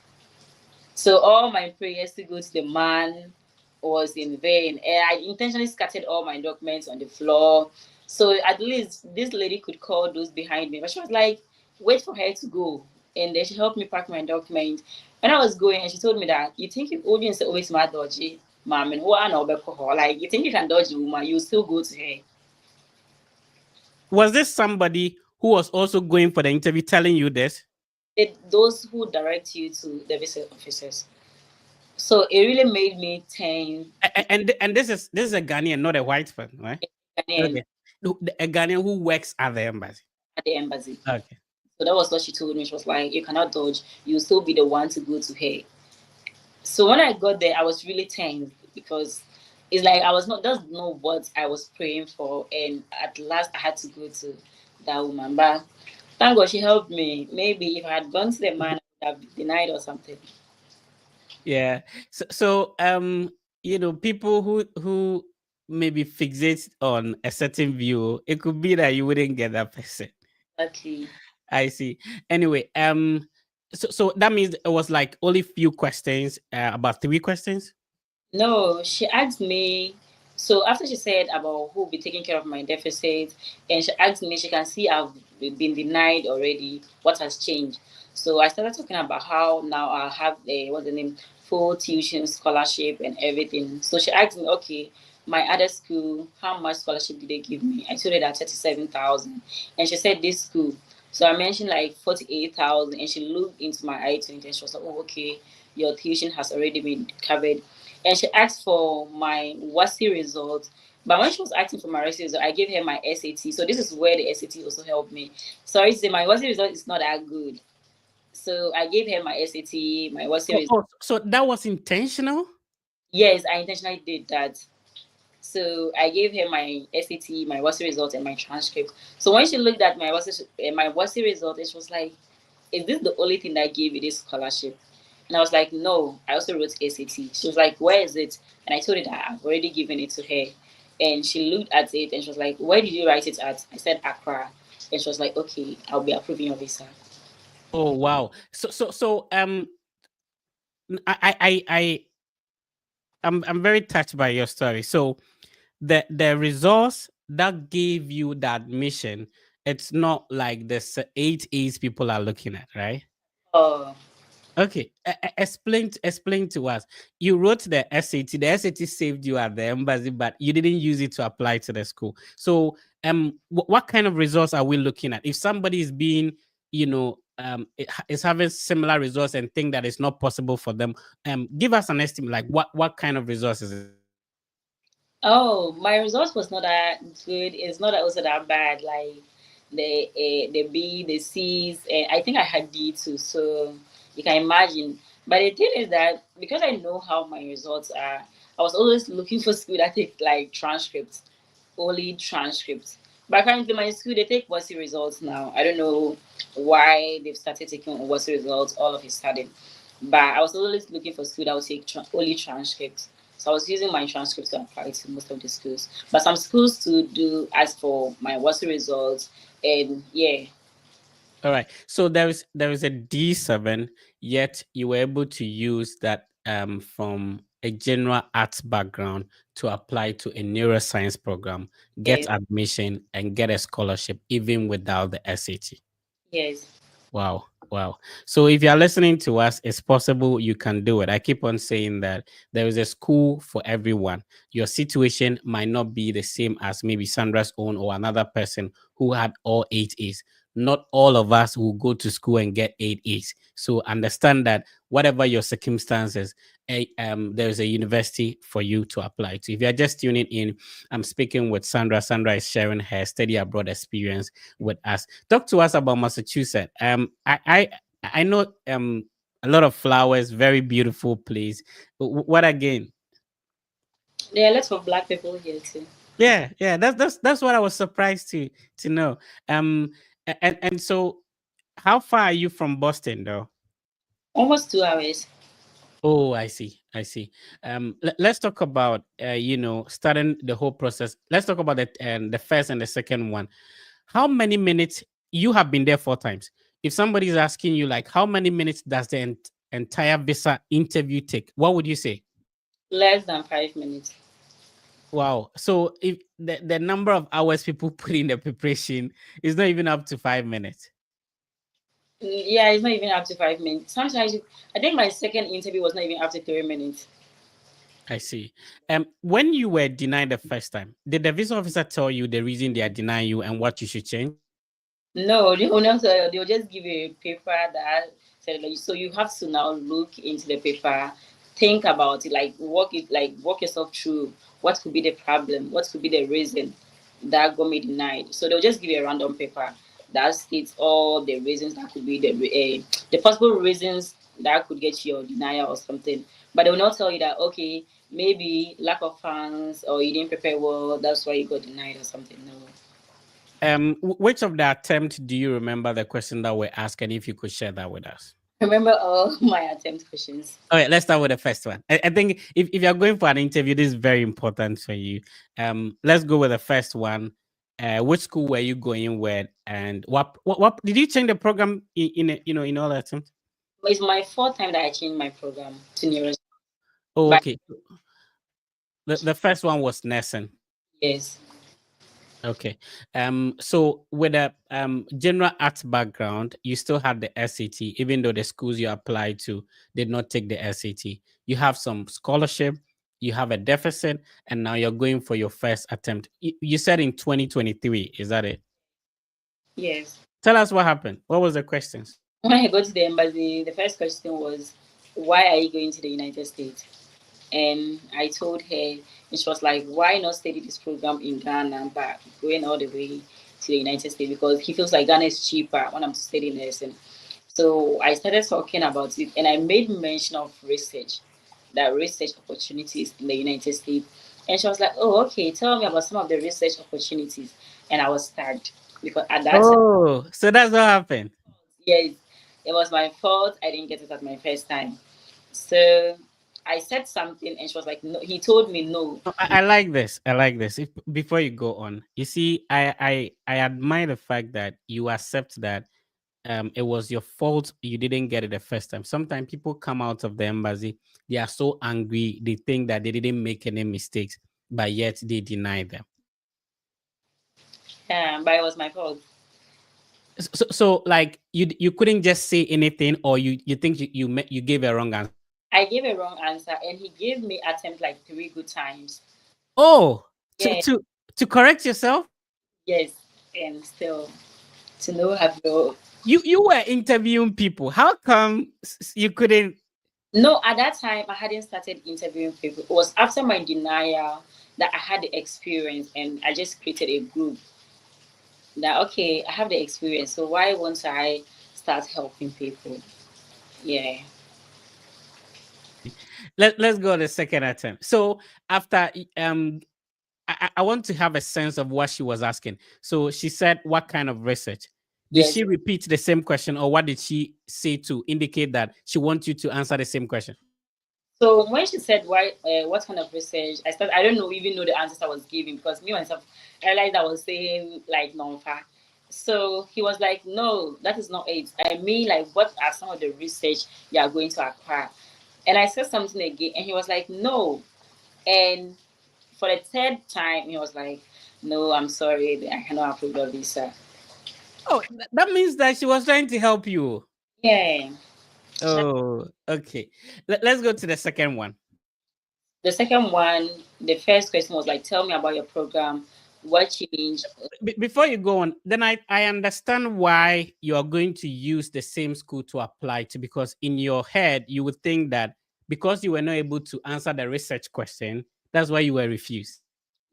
So all my prayers to go to the man was in vain. And I intentionally scattered all my documents on the floor. So at least this lady could call those behind me. But she was like, wait for her to go. And then she helped me pack my documents. When I was going, and she told me that you think you audience always mad dodgy, mom, and who are no like you think you can dodge the woman, you still go to her. Was this somebody who was also going for the interview telling you this? Those who direct you to the visa officers. So it really made me tense. And this is a Ghanaian, not a white person, right? Ghanaian Okay. A Ghanaian who works at the embassy. at the embassy. Okay. So that was what she told me. She was like, you cannot dodge. You'll still be the one to go to her. So when I got there, I was really tense because It's like I was not doesn't know what I was praying for, and at last I had to go to that woman. But thank God she helped me. Maybe if I had gone to the man, I would have been denied or something. Yeah. So people who maybe fixate on a certain view, it could be that you wouldn't get that person. Exactly. I see. Anyway, so that means it was like only few questions, about 3 questions. No, she asked me. So after she said about who will be taking care of my deficit, and she asked me, she can see I've been denied already. What has changed? So I started talking about how now I have a what's the name, full tuition scholarship and everything. So she asked me, okay, my other school, how much scholarship did they give me? I told her that 37,000, and she said this school. So I mentioned like 48,000, and she looked into my I-20 and she was like, oh, okay, your tuition has already been covered, and she asked for my WASI result. But when she was asking for my WASI result, I gave her my SAT. So this is where the SAT also helped me. Sorry to say, my WASI result is not that good. So I gave her my SAT, my WASI result. So that was intentional. Yes, I intentionally did that. So I gave her my SAT, my WASI result, and my transcript. So when she looked at my WASI result, she was like, is this the only thing that gave you this scholarship? And I was like, no, I also wrote SAT. She was like, where is it? And I told her that I've already given it to her. And she looked at it and she was like, where did you write it at? I said, Accra. And she was like, okay, I'll be approving your visa. Oh wow. I I'm very touched by your story. So the resource that gave you that mission, it's not like the 8 A's people are looking at, right? Oh, Okay, explain to us. You wrote the SAT. The SAT saved you at the embassy, but you didn't use it to apply to the school. So, what kind of results are we looking at? If somebody is being, is having similar results and think that it's not possible for them, give us an estimate. Like what kind of results is it? oh, my results was not that good. It's not also that bad. Like the B, the C's, and I think I had D too. So you can imagine. But the thing is that because I know how my results are, I was always looking for school that take like transcripts, only transcripts. But currently, my school they take WASI results now. I don't know why they've started taking WASI results all of a sudden. But I was always looking for school that would take only transcripts. So I was using my transcripts to apply to most of the schools. But some schools to do ask for my WASI results. And yeah, All right. So there is a D7, yet you were able to use that from a general arts background to apply to a neuroscience program, get yes, admission, and get a scholarship even without the SAT. yes, Wow. Wow. So if you're listening to us, it's possible you can do it. I keep on saying that there is a school for everyone. Your situation might not be the same as maybe Sandra's own or another person who had all 8 A's. Not all of us will go to school and get 8 A's. So understand that whatever your circumstances, there is a university for you to apply to. If you're just tuning in, I'm speaking with Sandra. Sandra is sharing her study abroad experience with us. Talk to us about Massachusetts. I know a lot of flowers, very beautiful place. What again? there are lots of black people here too. Yeah. That's what I was surprised to know. Um, and so, how far are you from Boston, though? Almost 2 hours. Oh, I see. Let's talk about starting the whole process. Let's talk about the first and the second one. How many minutes you have been there 4 times? If somebody is asking you like how many minutes does the entire visa interview take, what would you say? Less than 5 minutes. Wow. So if the number of hours people put in the preparation is not even up to 5 minutes. Yeah, it's not even up to 5 minutes. Sometimes I think my second interview was not even up to 3 minutes. I see. When you were denied the first time, did the visa officer tell you the reason they are denying you and what you should change? No, they will not. They'll just give you a paper that said like, so you have to now look into the paper, think about it, like walk yourself through what could be the problem, what could be the reason that got me denied. So they'll just give you a random paper that states all the reasons that could be the possible reasons that could get your denial or something. But they will not tell you that okay, Maybe lack of funds or you didn't prepare well. That's why you got denied or something. No. Which of the attempt do you remember the question that were asked, and if you could share that with us? Remember all my attempt questions. All right, let's start with the first one. I think if you're going for an interview, this is very important for you. Let's go with the first one. Which school were you going with, and what did you change the program in all that time? It's my fourth time that I changed my program to neuroscience. Oh, But okay. The first one was nursing. yes, Okay. So with a general arts background, you still had the SAT, even though the schools you applied to did not take the SAT. You have some scholarship, you have a deficit, and now you're going for your first attempt. You said in 2023, is that it? yes. Tell us what happened. What was the questions? When I got to the embassy, the first question was, "Why are you going to the United States?" And I told her, and she was like, "Why not study this program in Ghana, but going all the way to the United States because he feels like Ghana is cheaper when I'm studying nursing." So I started talking about it, and I made mention of research, that research opportunities in the United States. And she was like, "Oh, okay, tell me about some of the research opportunities." And I was stunned because at that time, Oh, so that's what happened. yes, it was my fault. I didn't get it at my first time. So I said something, and she was like, "No." He told me no. No, I like this. I like this. Before you go on, you see, I admire the fact that you accept that it was your fault you didn't get it the first time. Sometimes people come out of the embassy, they are so angry, they think that they didn't make any mistakes, but yet they deny them. But it was my fault. So like you couldn't just say anything, or you think you gave a wrong answer. I gave a wrong answer, and he gave me attempt like three good times. Oh, to Yeah, to to correct yourself. yes, and still to know have no. You were interviewing people. How come you couldn't? No, at that time I hadn't started interviewing people. It was after my denial that I had the experience, and I just created a group that okay, I have the experience, so why won't I start helping people? Yeah. Let's go to the second attempt. So after I want to have a sense of what she was asking. So she said, "What kind of research?" Did Yes. she repeat the same question, or what did she say to indicate that she wants you to answer the same question? So when she said why, what kind of research, I started. I don't know even know the answers I was giving because me myself, I realized I was saying like non-fact. So he was like, "No, that is not it. I mean, like, what are some of the research you are going to acquire?" And I said something again, and he was like, "No." And for the third time, he was like, "No, I'm sorry, I cannot approve your visa." Oh, that means that she was trying to help you. Yeah. Oh, okay. Let's go to the second one. The second one, the first question was like, "Tell me about your program. What changed?" Before you go on, then I understand why you are going to use the same school to apply to, because in your head you would think that because you were not able to answer the research question, that's why you were refused.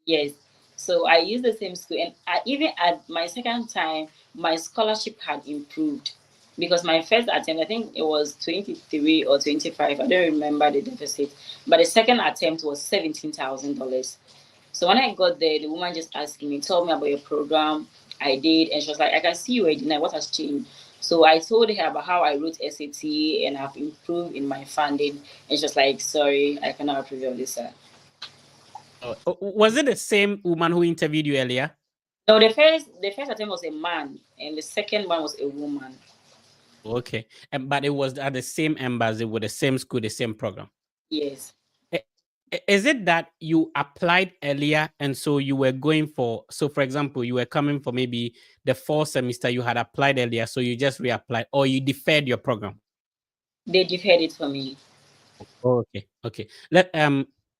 Yes. So I used the same school, and even at my second time, my scholarship had improved because my first attempt, I think it was 23 or 25. I don't remember the deficit, but the second attempt was $17,000. So when I got there, the woman just asked me, "Tell me about your program." I did, and she was like, "I can see you were denied. What has changed?" So I told her about how I wrote SAT and I've improved in my funding, and she was like, "Sorry, I cannot approve your visa." Was it the same woman who interviewed you earlier? No, the first attempt was a man, and the second one was a woman. Okay. But it was at the same embassy with the same school, the same program. Yes, I- Is it that you applied earlier and so you were going for, so for example, you were coming for maybe the fall semester, you had applied earlier, so you just reapplied, or you deferred your program? they deferred it for me. Oh, okay, okay.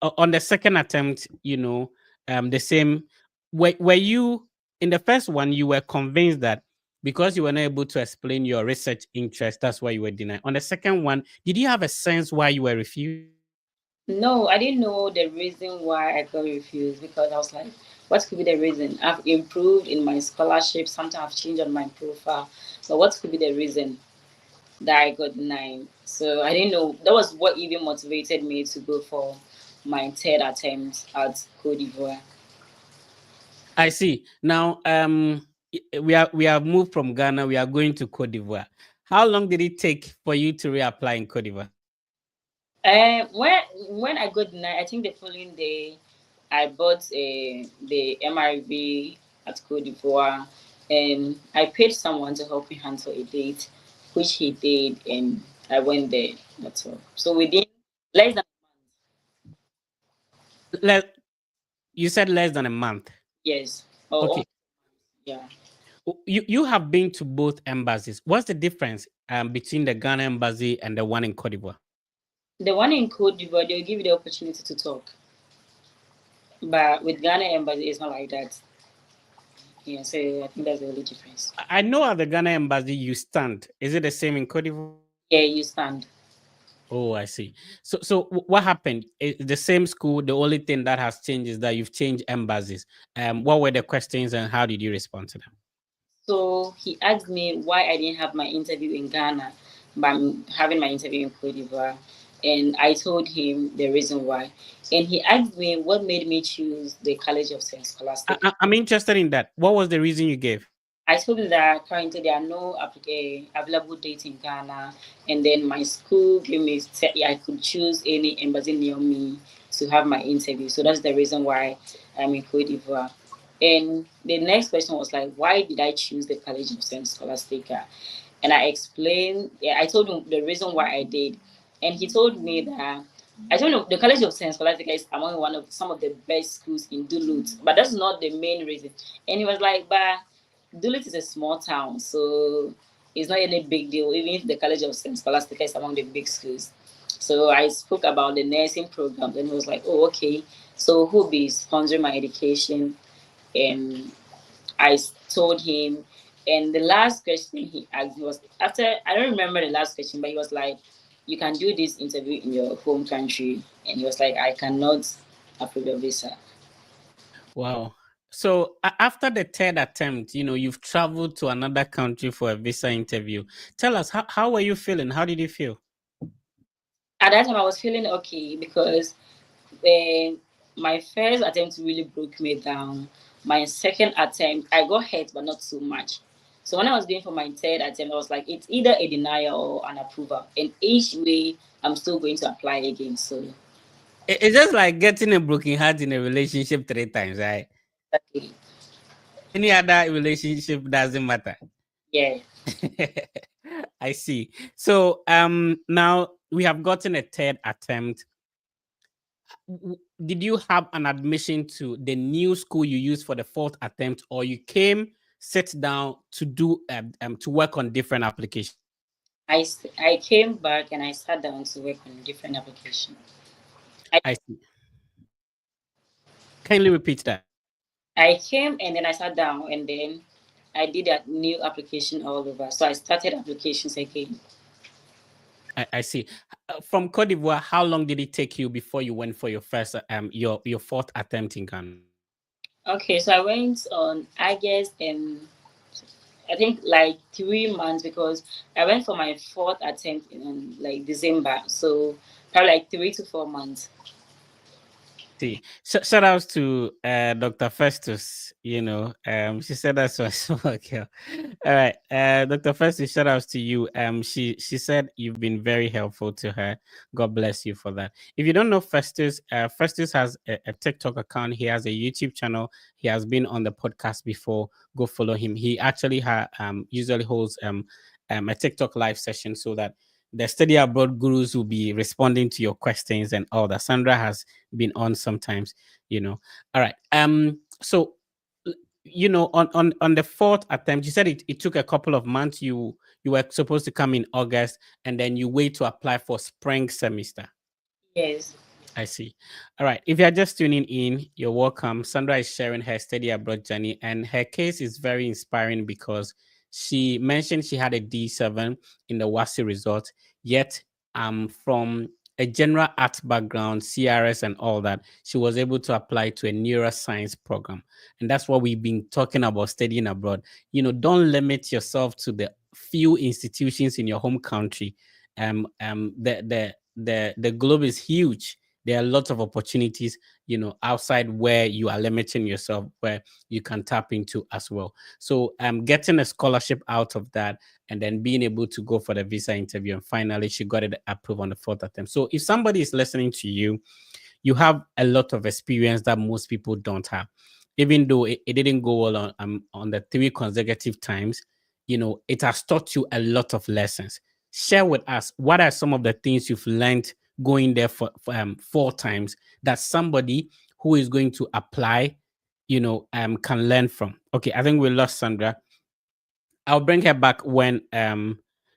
On the second attempt, the same. Were you in the first one? You were convinced that because you were not able to explain your research interest, that's why you were denied. On the second one, did you have a sense why you were refused? No, I didn't know the reason why I got refused because I was like, what could be the reason? I've improved in my scholarship, something I've changed on my profile. But what could be the reason that I got denied? So I didn't know. That was what even motivated me to go for my third attempt at Cote d'Ivoire. I see. Now, we have moved from Ghana. We are going to Cote d'Ivoire. How long did it take for you to reapply in Cote d'Ivoire? When I got denied, I think the following day, I bought the MRV at Cote d'Ivoire, and I paid someone to help me handle a date, which he did, and I went there. That's all. So within less than Let You said less than a month. yes, or Okay. yeah. You have been to both embassies. What's the difference between the Ghana embassy and the one in Cote d'Ivoire? The one in Cote d'Ivoire, they'll give you the opportunity to talk, but with Ghana embassy, it's not like that. Yeah, so I think that's the only difference. I know at the Ghana embassy you stand. Is it the same in Cote d'Ivoire? Yeah, you stand. Oh, I see. So what happened? The same school. The only thing that has changed is that you've changed embassies. What were the questions and how did you respond to them? So he asked me why I didn't have my interview in Ghana, but I'm having my interview in Cote d'Ivoire. And I told him the reason why. And he asked me what made me choose the College of Saint Scholastic. I'm interested in that. What was the reason you gave? I told him that currently there are no available dates in Ghana, and then my school gave me I could choose any embassy near me to have my interview. So that's the reason why I'm in Cote d'Ivoire. And the next question was like, why did I choose the College of Saint Scholastica? And I explained, yeah, I told him the reason why I did. And he told me that I told him the College of Saint Scholastica is among one of some of the best schools in Duluth, but that's not the main reason. And he was like, but Duluth is a small town, so it's not any big deal, even if the College of Saint Scholastica is among the big schools. So I spoke about the nursing program, and he was like, oh, okay. So who'll be sponsoring my education? And I told him. And the last question he asked me was after I don't remember the last question, but he was like, "You can do this interview in your home country," and he was like, "I cannot approve your visa." Wow. So after the third attempt, you've traveled to another country for a visa interview. Tell us, how were you feeling? How did you feel? At that time, I was feeling okay because when my first attempt really broke me down. My second attempt, I got hurt, but not so much. So when I was going for my third attempt, I was like, it's either a denial or an approval. And each way, I'm still going to apply again. So, It's just like getting a broken heart in a relationship 3 times, right? okay. Any other relationship doesn't matter. Yeah. I see. So now we have gotten a third attempt. Did you have an admission to the new school you used for the fourth attempt, or you came, sit down to do to work on different applications? I came back and I sat down to work on different applications. I, I see. Kindly repeat that. I came and then I sat down and then I did a new application all over. So I started applications again. I see. From Cote d'Ivoire, how long did it take you before you went for your first your fourth attempt in Ghana? Okay, so I went on August and I think like 3 months because I went for my fourth attempt in like December. So probably like 3 to 4 months. See, shout outs to Dr. Festus. She said that's a small girl. All right, Dr. Festus, shout outs to you. She said you've been very helpful to her. God bless you for that. If you don't know Festus, Festus has a TikTok account. He has a YouTube channel. He has been on the podcast before. Go follow him. He actually usually holds a TikTok live session so that the study abroad gurus will be responding to your questions and all that. Sandra has been on sometimes. All right. So on the fourth attempt, you said it took a couple of months. You were supposed to come in August and then you wait to apply for spring semester. Yes. I see. All right. If you're just tuning in, you're welcome. Sandra is sharing her study abroad journey, and her case is very inspiring because she mentioned she had a D7 in the WASI result, yet from a general art background, CRS and all that, she was able to apply to a neuroscience program. And that's what we've been talking about studying abroad. Don't limit yourself to the few institutions in your home country. The globe is huge. there are lots of opportunities, outside where you are limiting yourself, where you can tap into as well. So getting a scholarship out of that, and then being able to go for the visa interview, and finally she got it approved on the fourth attempt. So if somebody is listening to you, you have a lot of experience that most people don't have. Even though it didn't go well on the three consecutive times, it has taught you a lot of lessons. Share with us, what are some of the things you've learned going there for four times, that somebody who is going to apply, can learn from. Okay, I think we lost Sandra. I'll bring her back when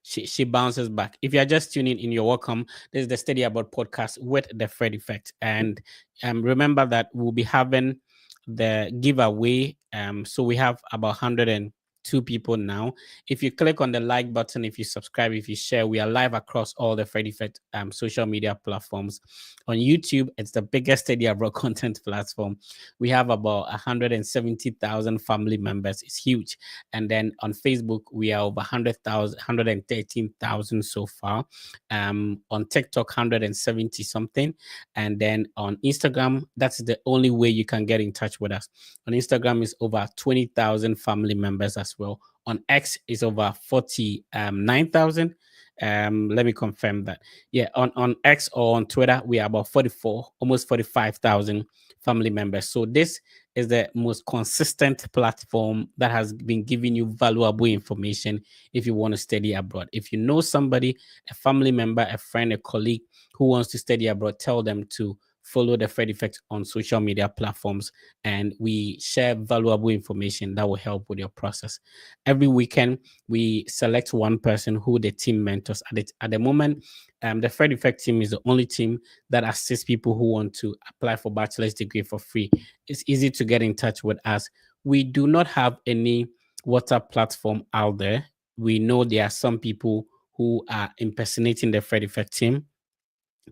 she bounces back. If you're just tuning in, you're welcome. This is the Steady About podcast with the Fred Effect. And remember that we'll be having the giveaway. So we have about 102 people now. If you click on the like button, if you subscribe, if you share, we are live across all the Fred Effect social media platforms. On YouTube, it's the biggest Steady Abroad content platform. We have about 170,000 family members. It's huge. And then on Facebook, we are over 100,000, 113,000 so far. On TikTok, 170 something. And then on Instagram, that's the only way you can get in touch with us. On Instagram is over 20,000 family members as well. On X is over 49,000. Let me confirm that. Yeah, on X or on Twitter, we are about 44, almost 45,000 family members. So this is the most consistent platform that has been giving you valuable information if you want to study abroad. If you know somebody, a family member, a friend, a colleague who wants to study abroad, tell them to follow the Fred Effect on social media platforms, and we share valuable information that will help with your process. Every weekend, we select one person who the team mentors. At the moment, the Fred Effect team is the only team that assists people who want to apply for bachelor's degree for free. It's easy to get in touch with us. We do not have any WhatsApp platform out there. We know there are some people who are impersonating the Fred Effect team.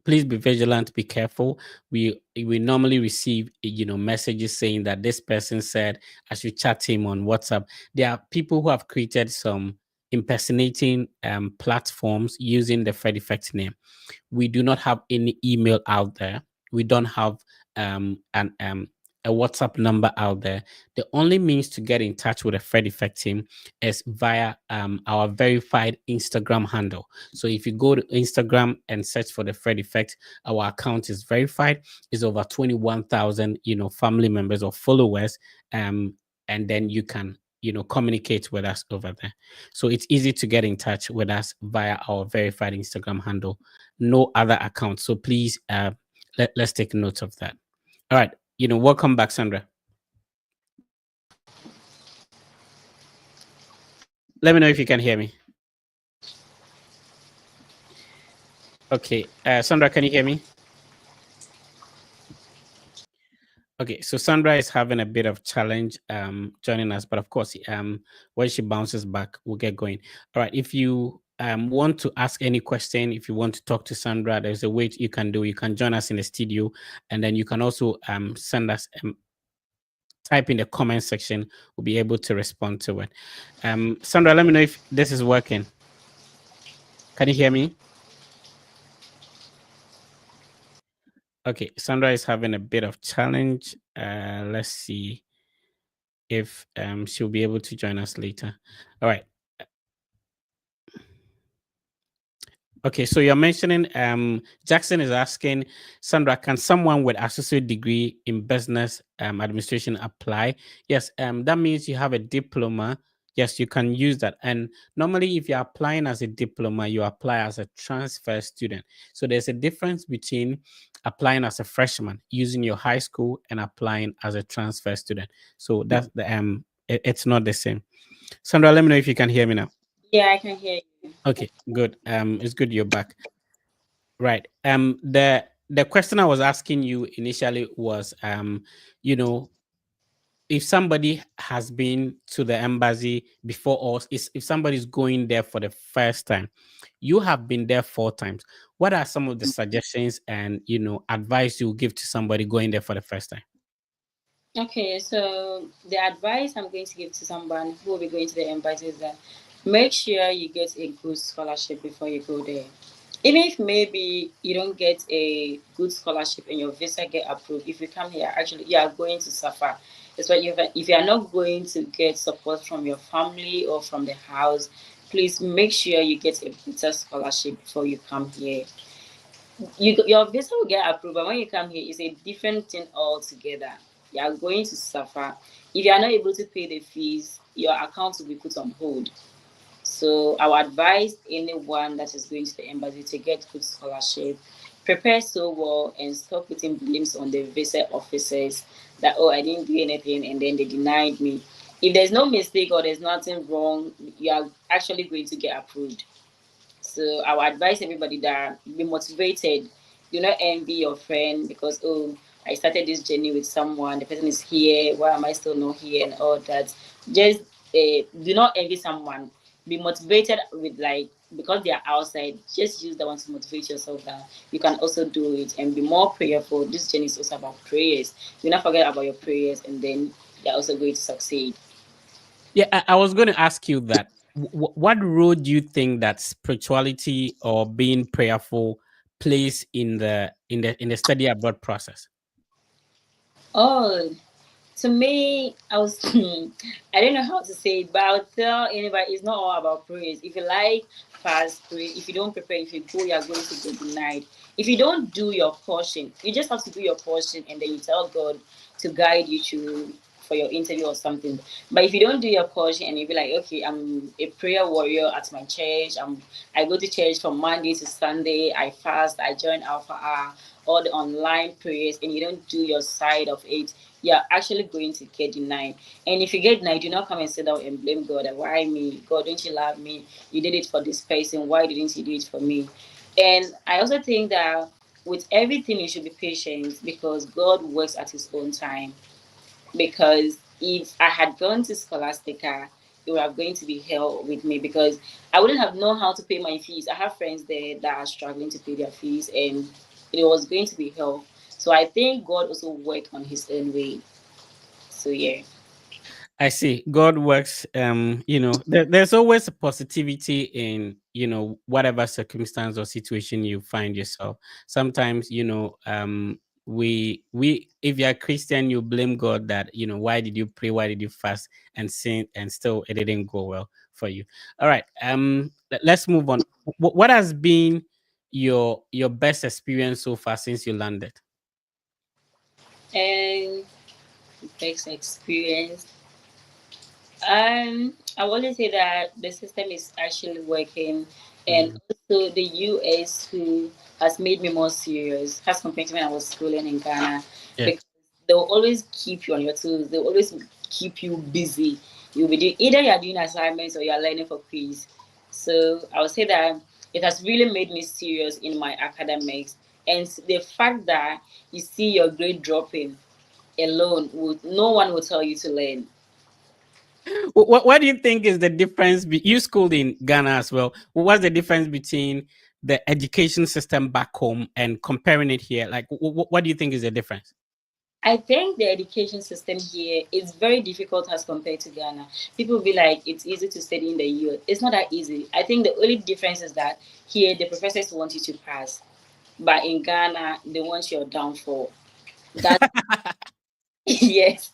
Please be vigilant, be careful. We normally receive messages saying that this person said I should chat him on WhatsApp. There are people who have created some impersonating platforms using the Fred Effect name. We do not have any email out there. We don't have an a WhatsApp number out there. The only means to get in touch with the Fred Effect team is via our verified Instagram handle. So if you go to Instagram and search for the Fred Effect, our account is verified. It's over 21,000 family members or followers, and then you can communicate with us over there. So it's easy to get in touch with us via our verified Instagram handle. No other account. So please, let's take note of that. All right. Welcome back, Sandra. Let me know if you can hear me. Okay. Sandra, can you hear me? Okay, so Sandra is having a bit of challenge joining us, but of course, when she bounces back, we'll get going. All right, if you want to ask any question, if you want to talk to Sandra, there's a way you can do. You can join us in the studio, and then you can also send us type in the comment section. We'll be able to respond to it. Sandra, let me know if this is working. Can you hear me? Okay, Sandra is having a bit of challenge. Let's see if she'll be able to join us later. All right. Okay, so you're mentioning Jackson is asking, Sandra, can someone with associate degree in business administration apply? Yes, that means you have a diploma. Yes, you can use that. And normally, if you're applying as a diploma, you apply as a transfer student. So there's a difference between applying as a freshman using your high school and applying as a transfer student. So that's the it's not the same. Sandra, let me know if you can hear me now. Yeah, I can hear you. Okay, good. It's good you're back. Right. The question I was asking you initially was, you know, if somebody has been to the embassy before us, if somebody's going there for the first time, you have been there four times. What are some of the suggestions and advice you give to somebody going there for the first time? Okay, so the advice I'm going to give to someone who will be going to the embassy is that make sure you get a good scholarship before you go there. Even if maybe you don't get a good scholarship and your visa get approved, if you come here, actually you are going to suffer. It's why if you are not going to get support from your family or from the house, please make sure you get a better scholarship before you come here. Your visa will get approved, but when you come here, it's a different thing altogether. You are going to suffer. If you are not able to pay the fees, your account will be put on hold. So I would advise anyone that is going to the embassy to get good scholarship, prepare so well, and stop putting blames on the visa officers that, oh, I didn't do anything and then they denied me. If there's no mistake or there's nothing wrong, you are actually going to get approved. So I would advise everybody that be motivated. Do not envy your friend because, oh, I started this journey with someone, the person is here, why am I still not here, and all that. Just do not envy someone. Be motivated with, like, because they are outside, just use that one to motivate yourself that you can also do it, and be more prayerful. This journey is also about prayers. Do not forget about your prayers, and then you're also going to succeed. Yeah, I was going to ask you that. What role do you think that spirituality or being prayerful plays in the study abroad process? Oh, to me, I was I don't know how to say it, but I'll tell anybody it's not all about praise. If you like fast, pray. If you don't prepare, if you go, you're going to get denied. If you don't do your portion, you just have to do your portion and then you tell God to guide you to for your interview or something. But if you don't do your portion and you be like, okay, I'm a prayer warrior at my church, I go to church from Monday to Sunday, I fast, I join Alpha R, all the online prayers, and you don't do your side of it, you're actually going to get denied. And if you get denied, do not come and sit down and blame God. That, why me? God, don't you love me? You did it for this person. Why didn't you do it for me? And I also think that with everything, you should be patient because God works at His own time. Because if I had gone to Scholastica, it would have going to be hell with me because I wouldn't have known how to pay my fees. I have friends there that are struggling to pay their fees, and it was going to be hell. So I think God also worked on His own way. So yeah. I see. God works. There's always a positivity in whatever circumstance or situation you find yourself. Sometimes we if you're a Christian, you blame God that why did you pray, why did you fast and sin, and still it didn't go well for you. All right. Let's move on. What has been your best experience so far since you landed? And next experience. I want to say that the system is actually working, and Mm, also the US who has made me more serious as compared to when I was schooling in Ghana, yeah. because they'll always keep you on your toes. They'll always keep you busy. You'll be doing either you're doing assignments or you're learning for quiz. So I would say that it has really made me serious in my academics, and the fact that you see your grade dropping alone, would no one will tell you to learn. What do you think is the difference? You schooled in Ghana as well. What's the difference between the education system back home and comparing it here? Like, what do you think is the difference? I think the education system here is very difficult as compared to Ghana. People be like, it's easy to study in the US. It's not that easy. I think the only difference is that here the professors want you to pass, but in Ghana they want your downfall. That yes,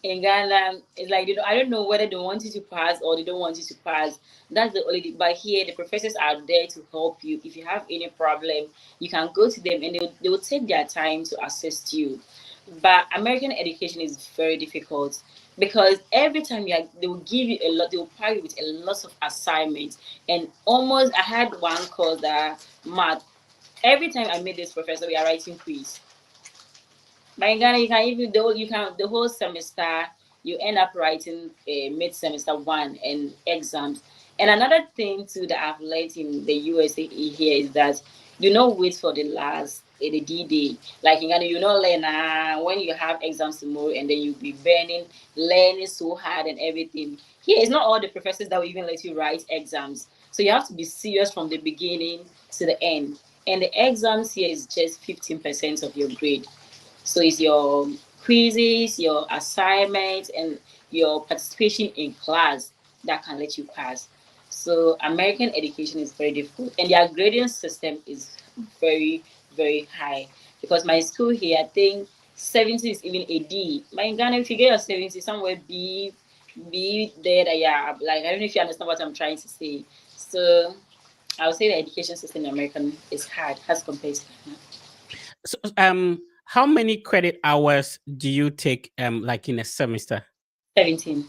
in Ghana, it's like I don't know whether they want you to pass or they don't want you to pass. That's the only. But here, the professors are there to help you. If you have any problem, you can go to them, and they will take their time to assist you. But American education is very difficult because every time they will give you a lot. They will pile you with a lot of assignments, and almost I had one course that math. Every time I meet this professor, we are writing quiz. But in Ghana, you can even though you can the whole semester you end up writing a mid semester one and exams. And another thing too that I've learned in the USA here is that do not wait for the last the D day. Like in Ghana, you know, learn when you have exams tomorrow and then you'll be learning so hard and everything. Here, it's not all the professors that will even let you write exams. So you have to be serious from the beginning to the end. And the exams here is just 15% of your grade. So it's your quizzes, your assignments, and your participation in class that can let you pass. So American education is very difficult, and their grading system is very, very high. Because my school here, I think 70 is even a D. But in Ghana, if you get your 70, somewhere B there that yeah, like I don't know if you understand what I'm trying to say. So I would say the education system in American is hard as compared to Ghana. So, how many credit hours do you take, like in a semester? 17.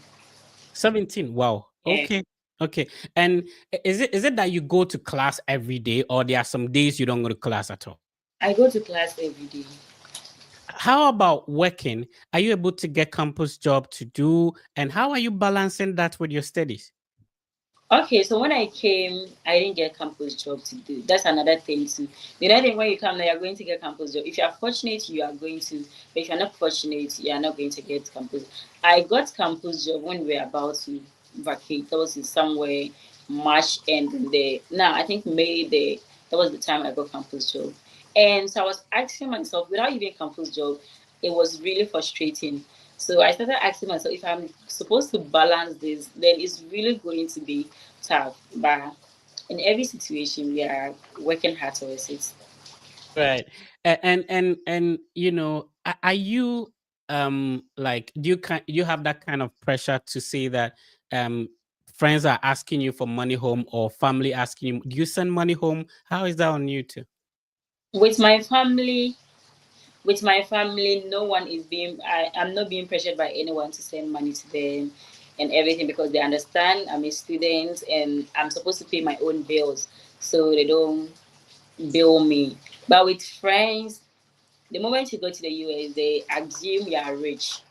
17. Wow. Yeah. Okay. Okay. And is it that you go to class every day, or there are some days you don't go to class at all? I go to class every day. How about working? Are you able to get campus job to do? And how are you balancing that with your studies? Okay, so when I came, I didn't get campus job to do. That's another thing too. The other thing when you come now, you're going to get campus job. If you are fortunate, you are going to. But if you're not fortunate, you are not going to get campus. I got campus job when we were about to vacate. That was in somewhere March and the now I think May the that was the time I got campus job. And so I was asking myself, without even campus job, it was really frustrating. So I started asking myself if I'm supposed to balance this, then it's really going to be tough. But in every situation, we are working hard towards it. Right. And are you like, do you have that kind of pressure to say that um friends are asking you for money home, or family asking you, do you send money home? How is that on you too? With my family, no one is being. I'm not being pressured by anyone to send money to them and everything because they understand I'm a student and I'm supposed to pay my own bills, so they don't bill me. But with friends, the moment you go to the US, they assume you are rich.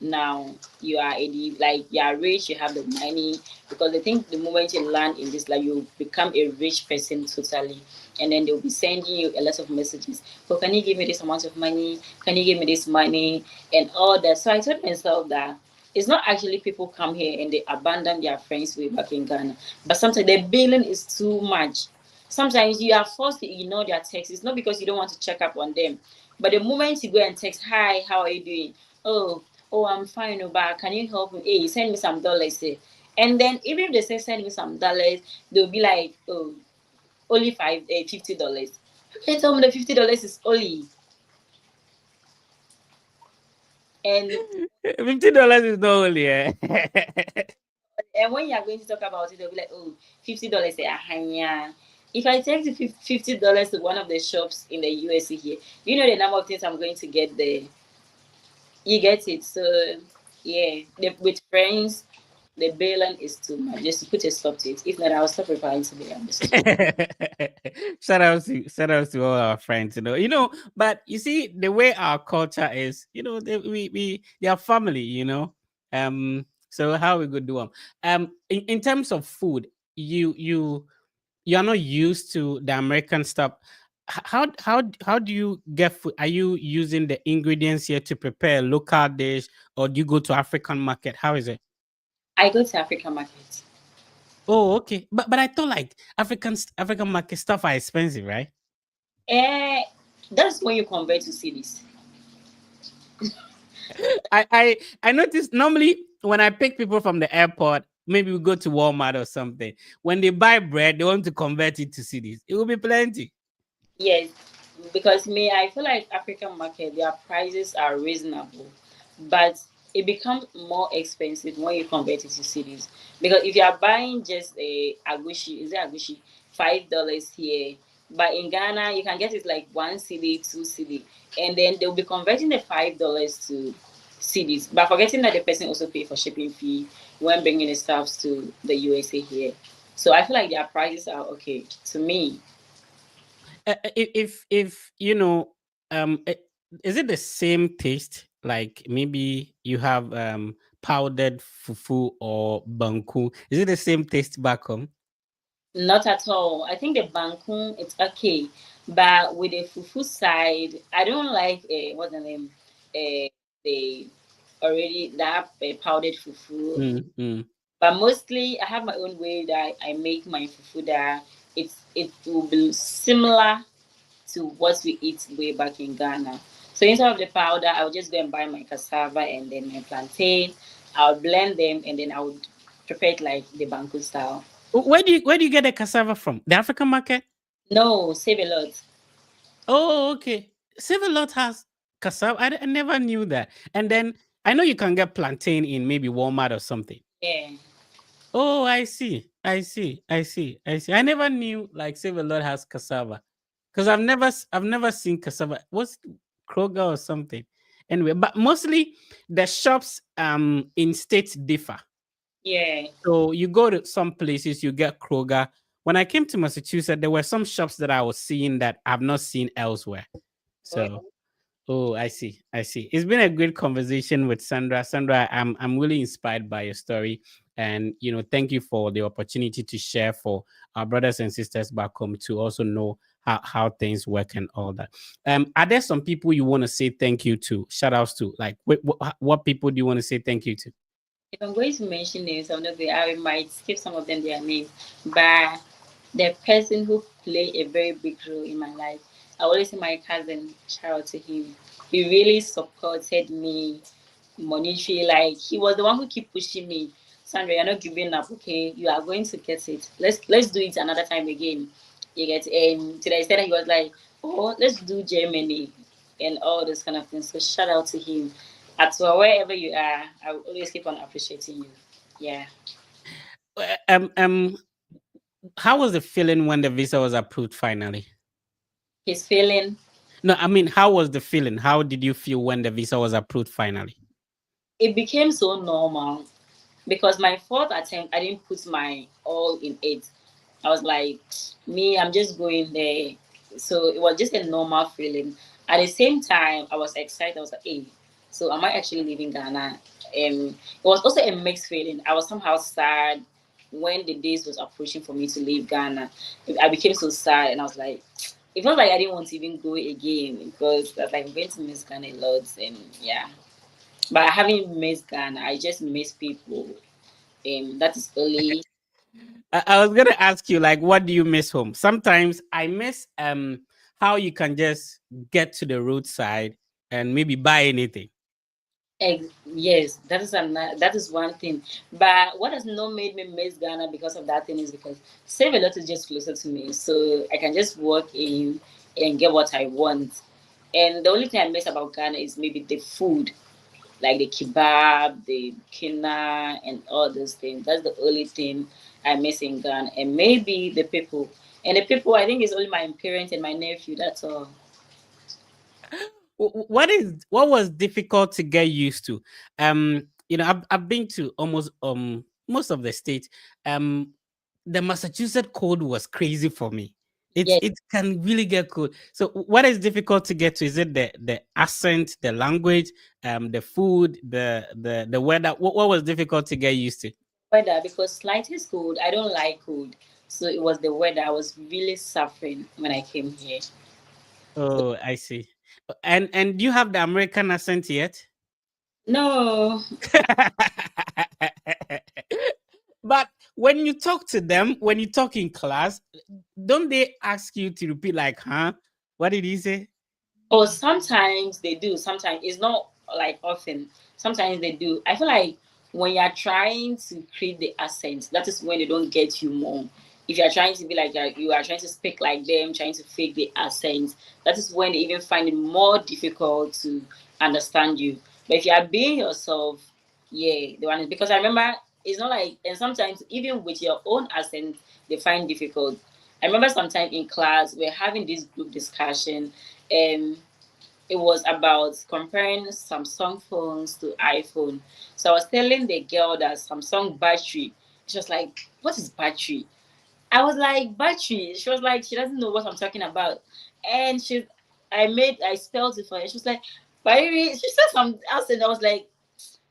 Now you are like you are rich, you have the money because they think the moment you land in this, like you become a rich person totally, and then they'll be sending you a lot of messages. But can you give me this amount of money? Can you give me this money and all that? So I told myself that it's not actually people come here and they abandon their friends way back in Ghana, but sometimes the billing is too much. Sometimes you are forced to ignore their texts. It's not because you don't want to check up on them, but the moment you go and text, "Hi, how are you doing? Oh, oh, I'm fine, Oba. Can you help me? Hey, send me some dollars." Eh. And then even if they say send me some dollars, they'll be like, "Oh, only $50." Okay, tell me the $50 is only. And $50 is not only, eh? when you are going to talk about it, they'll be like, "Oh, $50." Say, "Ahanya." If I take the $50 to one of the shops in the USA here, you know the number of things I'm going to get there. You get it. So yeah, with friends, the bailing is too much. Just to put a stop to it. If not, I'll stop replying to the messages. Shout out to all our friends, but you see the way our culture is, they are family, so how we could do them, in terms of food, you're not used to the American stuff. How do you get food? Are you using the ingredients here to prepare a local dish, or do you go to African market? How is it? I go to African market. Oh, okay. But I thought like African market stuff are expensive, right? Eh, that's when you convert to cities. I noticed normally when I pick people from the airport, maybe we go to Walmart or something. When they buy bread, they want to convert it to cities. It will be plenty. Yes, because me, I feel like African market, their prices are reasonable, but it becomes more expensive when you convert it to cities. Because if you are buying just a agushi, is it agushi, $5 here, but in Ghana you can get it like one cedi, two cedi, and then they'll be converting the $5 to cedis, but forgetting that the person also pay for shipping fee when bringing the stuffs to the USA here. So I feel like their prices are okay to me. If is it the same taste? Like maybe you have powdered fufu or banku. Is it the same taste back home? Not at all. I think the bangkun it's okay, but with the fufu side, I don't like what's the name, the already that powdered fufu. Mm, mm. But mostly, I have my own way that I make my fufu. That it will be similar to what we eat way back in Ghana. So instead of the powder, I'll just go and buy my cassava and then my plantain. I'll blend them and then I would prepare it like the banku style. Where do you get the cassava from? The African market? No, save a lot. Oh, okay. Civil Lot has cassava. I never knew that. And then I know you can get plantain in maybe Walmart or something. Yeah. Oh, I see. I see. I see. I see. I never knew like Civil Lot has cassava because I've never seen cassava. What's Kroger or something? Anyway, but mostly the shops in states differ. Yeah. So you go to some places, you get Kroger. When I came to Massachusetts, there were some shops that I was seeing that I've not seen elsewhere. So, oh, I see. I see. It's been a great conversation with Sandra. Sandra, I'm really inspired by your story, and thank you for the opportunity to share for our brothers and sisters back home to also know how things work and all that. Are there some people you want to say thank you to? Shout outs to like what people do you want to say thank you to? If I'm going to mention names, I'm not going. I might skip some of them their names, but the person who played a very big role in my life, I always say my cousin. Shout out to him. He really supported me monetary. Like he was the one who keep pushing me. Sandra, you're not giving up. Okay, you are going to get it. Let's do it another time again. You get, and to the extent that he was like, oh, let's do Germany and all those kind of things. So shout out to him. At wherever you are, I will always keep on appreciating you. Yeah. Uh, Um, um, how was the feeling when the visa was approved finally? His feeling, No, I mean, how was the feeling? How did you feel when the visa was approved finally? it became so normal because my fourth attempt, I didn't put my all in it. I was like, me, I'm just going there. So it was just a normal feeling. At the same time, I was excited. I was like, hey, so am I actually leaving Ghana? It was also a mixed feeling. I was somehow sad when the days was approaching for me to leave Ghana. I became so sad and I was like, it felt like I didn't want to even go again because I was like, I'm going to miss Ghana a lot. And yeah. But I haven't missed Ghana. I just miss people. That is only. I was gonna ask you, like, what do you miss home? Sometimes I miss how you can just get to the roadside and maybe buy anything. Yes, that is one thing. But what has not made me miss Ghana because of that thing is because Save a Lot is just closer to me, so I can just walk in and get what I want. And the only thing I miss about Ghana is maybe the food, like the kebab, the kina, and all those things. That's the only thing I miss in Ghana, and maybe the people. And the people, I think, is only my parents and my nephew. That's all. What was difficult to get used to? I've been to almost most of the states. The Massachusetts code was crazy for me. Yes. It can really get cold. So what is difficult to get to? Is it the accent, the language, the food, the weather? What was difficult to get used to? Weather, because slightest cold, I don't like cold. So it was the weather. I was really suffering when I came here. Oh, I see. And do you have the American accent yet? No. But when you talk to them, when you talk in class, don't they ask you to repeat like, huh? What did he say? Or sometimes they do. Sometimes it's not like often. Sometimes they do. I feel like when you're trying to create the accent, that is when they don't get you more. If you're trying to be like you are trying to speak like them, trying to fake the accent, that is when they even find it more difficult to understand you. But if you are being yourself, yeah, the one is because I remember it's not like, and sometimes even with your own accent, they find difficult. I remember sometime in class we're having this group discussion, and it was about comparing Samsung phones to iPhone. So I was telling the girl that Samsung battery. She was like, "What is battery?" I was like, "Battery." She was like, she doesn't know what I'm talking about, and I spelled it for her. She was like, "Battery." She said something else, and I was like,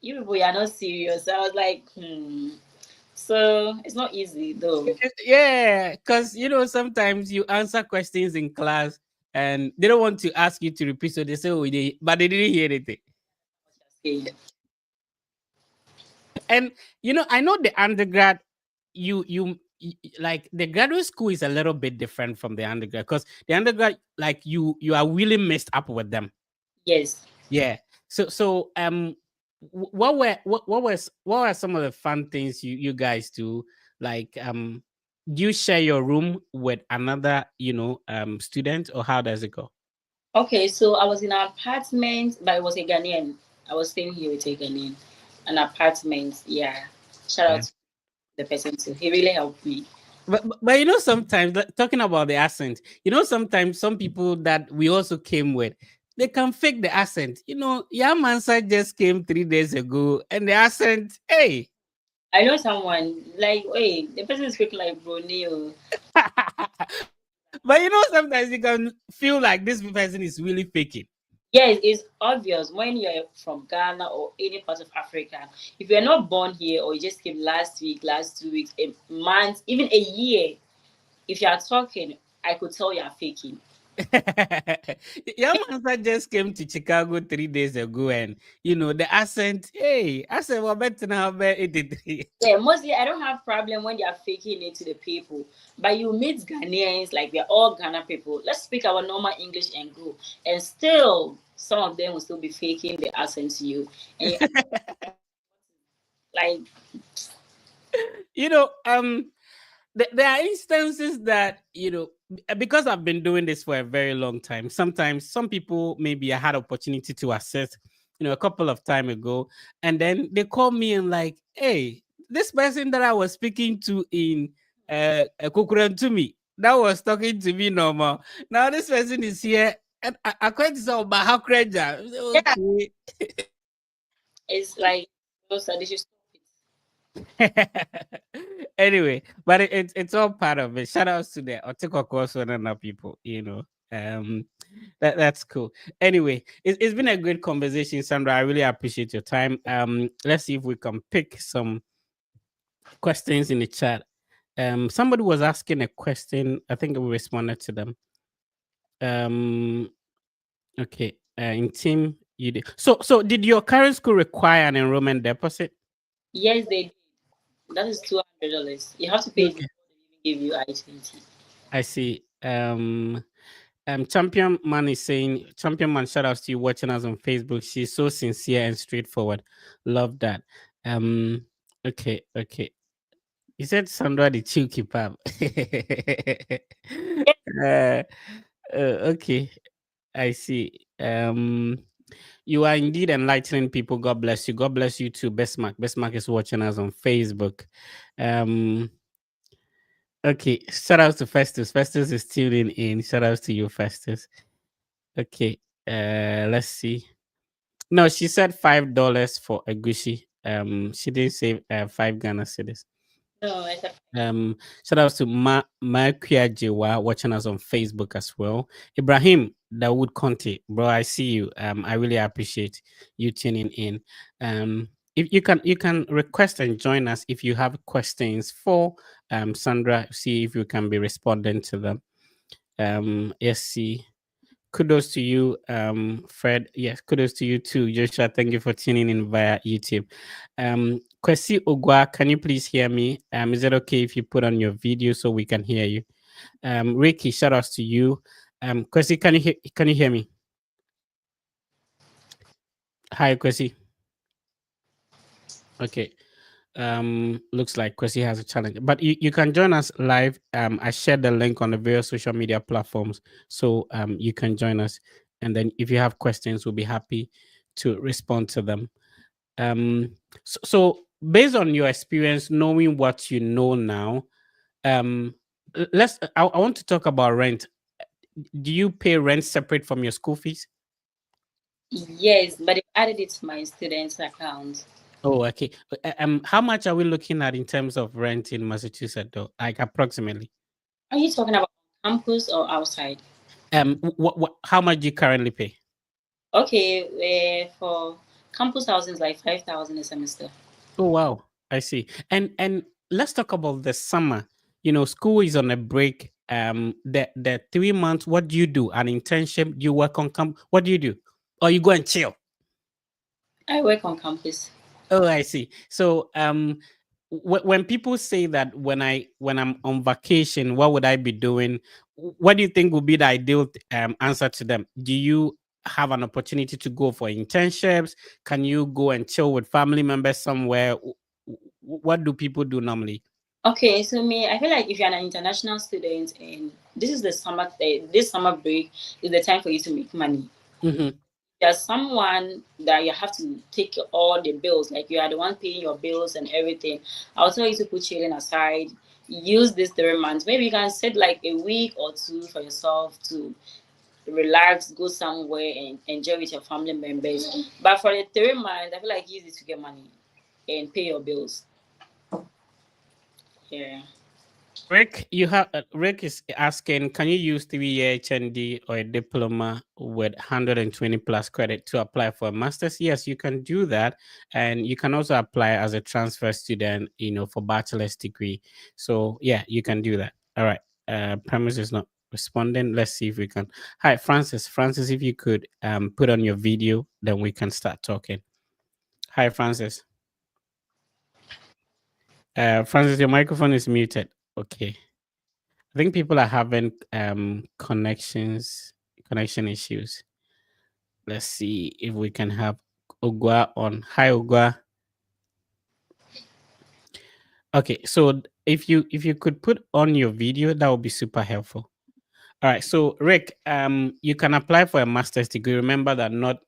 "You people, you are not serious." I was like, hmm. So it's not easy though. Yeah, because sometimes you answer questions in class and they don't want to ask you to repeat, so they say, oh, but they didn't hear anything. Okay. And I know the undergrad, like the graduate school is a little bit different from the undergrad because the undergrad, like you are really messed up with them. Yes. Yeah. So what were some of the fun things you guys do? Like Do you share your room with another, student, or how does it go? Okay, so I was in an apartment, but it was a Ghanaian. I was staying here with a Ghanaian. An apartment, yeah. Shout out Yeah. to the person too. He really helped me. But sometimes talking about the accent, sometimes some people that we also came with, they can fake the accent. Yamansa just came 3 days ago, and the accent, hey. I know someone like, hey, the person is speaking like Brunei. But sometimes you can feel like this person is really faking. Yes, it's obvious when you're from Ghana or any part of Africa. If you're not born here or you just came last week, last 2 weeks, a month, even a year, if you are talking, I could tell you are faking. Yamansa just came to Chicago 3 days ago, and the accent. Hey, I said, well, better now, 83. Yeah, mostly I don't have problem when they are faking it to the people. But you meet Ghanaians, like we're all Ghana people. Let's speak our normal English and go. And still, some of them will still be faking the accent to you. And you like, you know, um, there are instances that because I've been doing this for a very long time. Sometimes some people, maybe I had opportunity to assist a couple of time ago, and then they call me and like, hey, this person that I was speaking to in to me, that was talking to me normal, now this person is here, and I quite saw about how crazy. yeah, Okay. it's like those are they should stop it. Anyway, but it's all part of it. Shout outs to the Otiko Koso and other people, that's cool. Anyway, it's been a good conversation, Sandra. I really appreciate your time. Let's see if we can pick some questions in the chat. Somebody was asking a question. I think we responded to them. Um, okay. In team, you did. So did your current school require an enrollment deposit? Yes, they did. That is $200. You have to pay it Okay. before they even give you I-20. I see. Champion Man is saying, Champion Man, shout out to you watching us on Facebook. She's so sincere and straightforward. Love that. Um, okay. He said Sandra the chill keep up. uh, okay, I see. You are indeed enlightening people. God bless you. God bless you too. Bestmark. Bestmark is watching us on Facebook. Um, okay. Shout out to Festus. Festus is tuning in. Shout out to you, Festus. Okay. Let's see. No, she said $5 for a Gucci. She didn't say 5 Ghana cedis. No, it's a Shout out to Makia Jewa watching us on Facebook as well. Ibrahim Dawood Conte, bro, I see you. I really appreciate you tuning in. If you can request and join us if you have questions for Sandra. See if you can be responding to them. Yes, see. Kudos to you, Fred. Yes, kudos to you too, Joshua. Thank you for tuning in via YouTube. Kwesi Ogwa, can you please hear me? Is it okay if you put on your video so we can hear you? Ricky, shout outs to you. Kwesi, can you hear me? Hi, Kwesi. Okay. Looks like Kwesi has a challenge, but you can join us live. I shared the link on the various social media platforms, so you can join us, and then if you have questions, we'll be happy to respond to them. So based on your experience, knowing what you know now, I want to talk about rent. Do you pay rent separate from your school fees? yes, but they added it to my students' account. Oh, okay. How much are we looking at in terms of rent in Massachusetts, though? Like approximately. Are you talking about campus or outside? How much do you currently pay? Okay, for campus housing is like 5,000 a semester. Oh wow, I see. And let's talk about the summer. School is on a break. The 3 months. What do you do? An internship? You work on camp? What do you do? Or you go and chill? I work on campus. Oh, I see. So, when people say that when I'm on vacation, what would I be doing? What do you think would be the ideal answer to them? Do you have an opportunity to go for internships? Can you go and chill with family members somewhere? What do people do normally? Okay, so me, I feel like if you're an international student and this summer break is the time for you to make money. Mm-hmm. There's someone that you have to take all the bills, like you are the one paying your bills and everything. I'll tell you to put children aside. Use these 3 months. Maybe you can set like a week or two for yourself to relax, go somewhere and enjoy with your family members. But for the 3 months, I feel like use it to get money and pay your bills. Yeah. Rick is asking, can you use 3 year HND or a diploma with 120 plus credit to apply for a master's? Yes, you can do that, and you can also apply as a transfer student, for bachelor's degree. So yeah, you can do that. All right. Premise is not responding. Let's see if we can. Hi, Francis. Francis, if you could put on your video, then we can start talking. Hi, Francis. Francis, your microphone is muted. Okay. I think people are having connection issues. Let's see if we can have Ogwa on. Hi Ogwa. Okay, so if you could put on your video, that would be super helpful. All right, so Rick, you can apply for a master's degree. Remember that not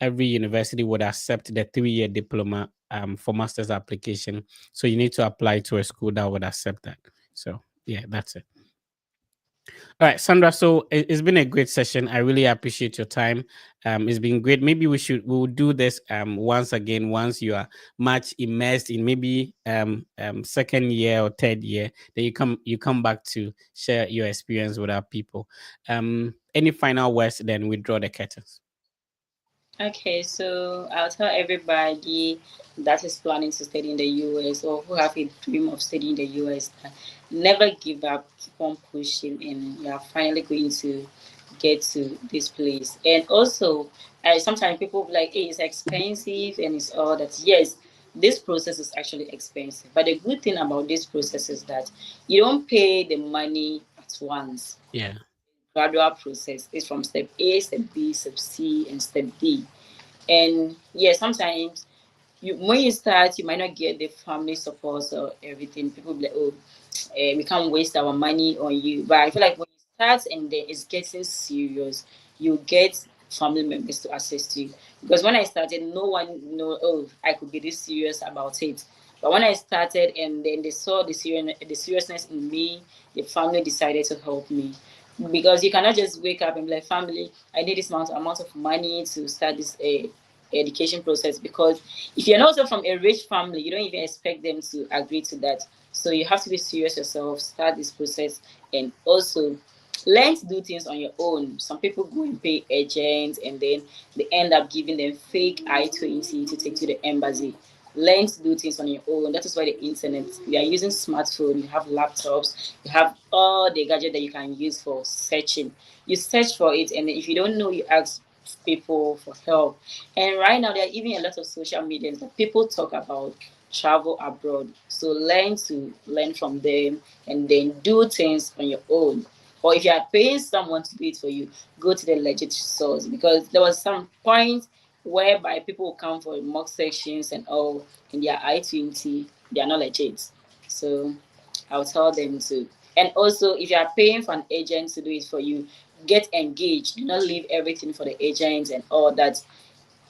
every university would accept the 3 year diploma for master's application. So you need to apply to a school that would accept that. So yeah, that's it. All right, Sandra. So it's been a great session. I really appreciate your time. It's been great. Maybe we will do this once again once you are much immersed in maybe second year or third year. Then you come back to share your experience with our people. Any final words? Then we draw the curtains. Okay, so I'll tell everybody that is planning to study in the US or who have a dream of studying in the US that never give up, keep on pushing, and you are finally going to get to this place. And also, sometimes people be like, hey, it's expensive and it's all that. Yes, this process is actually expensive. But the good thing about this process is that you don't pay the money at once. Yeah. Gradual process is from step A, step B, step C, and step D. And yeah, sometimes when you start, you might not get the family support or everything. People be like, oh, we can't waste our money on you. But I feel like when you start and then it's getting serious, you get family members to assist you. Because when I started, no one know, oh, I could be this serious about it. But when I started and then they saw the seriousness in me, the family decided to help me. Because you cannot just wake up and be like, family, I need this amount of money to start this education process. Because if you're not also from a rich family, you don't even expect them to agree to that. So you have to be serious yourself, start this process, and also learn to do things on your own. Some people go and pay agents and then they end up giving them fake I-20 to take to the embassy. Learn to do things on your own. That is why the internet, you are using smartphone, you have laptops, you have all the gadget that you can use for searching. You search for it, and if you don't know, you ask people for help. And right now, there are even a lot of social media that people talk about travel abroad. So learn from them and then do things on your own. Or if you are paying someone to do it for you, go to the legit source, because there was some point whereby people will come for mock sections and all in their I-20, they are not legit. So I'll tell them to. And also, if you are paying for an agent to do it for you, get engaged. Do not leave everything for the agent and all that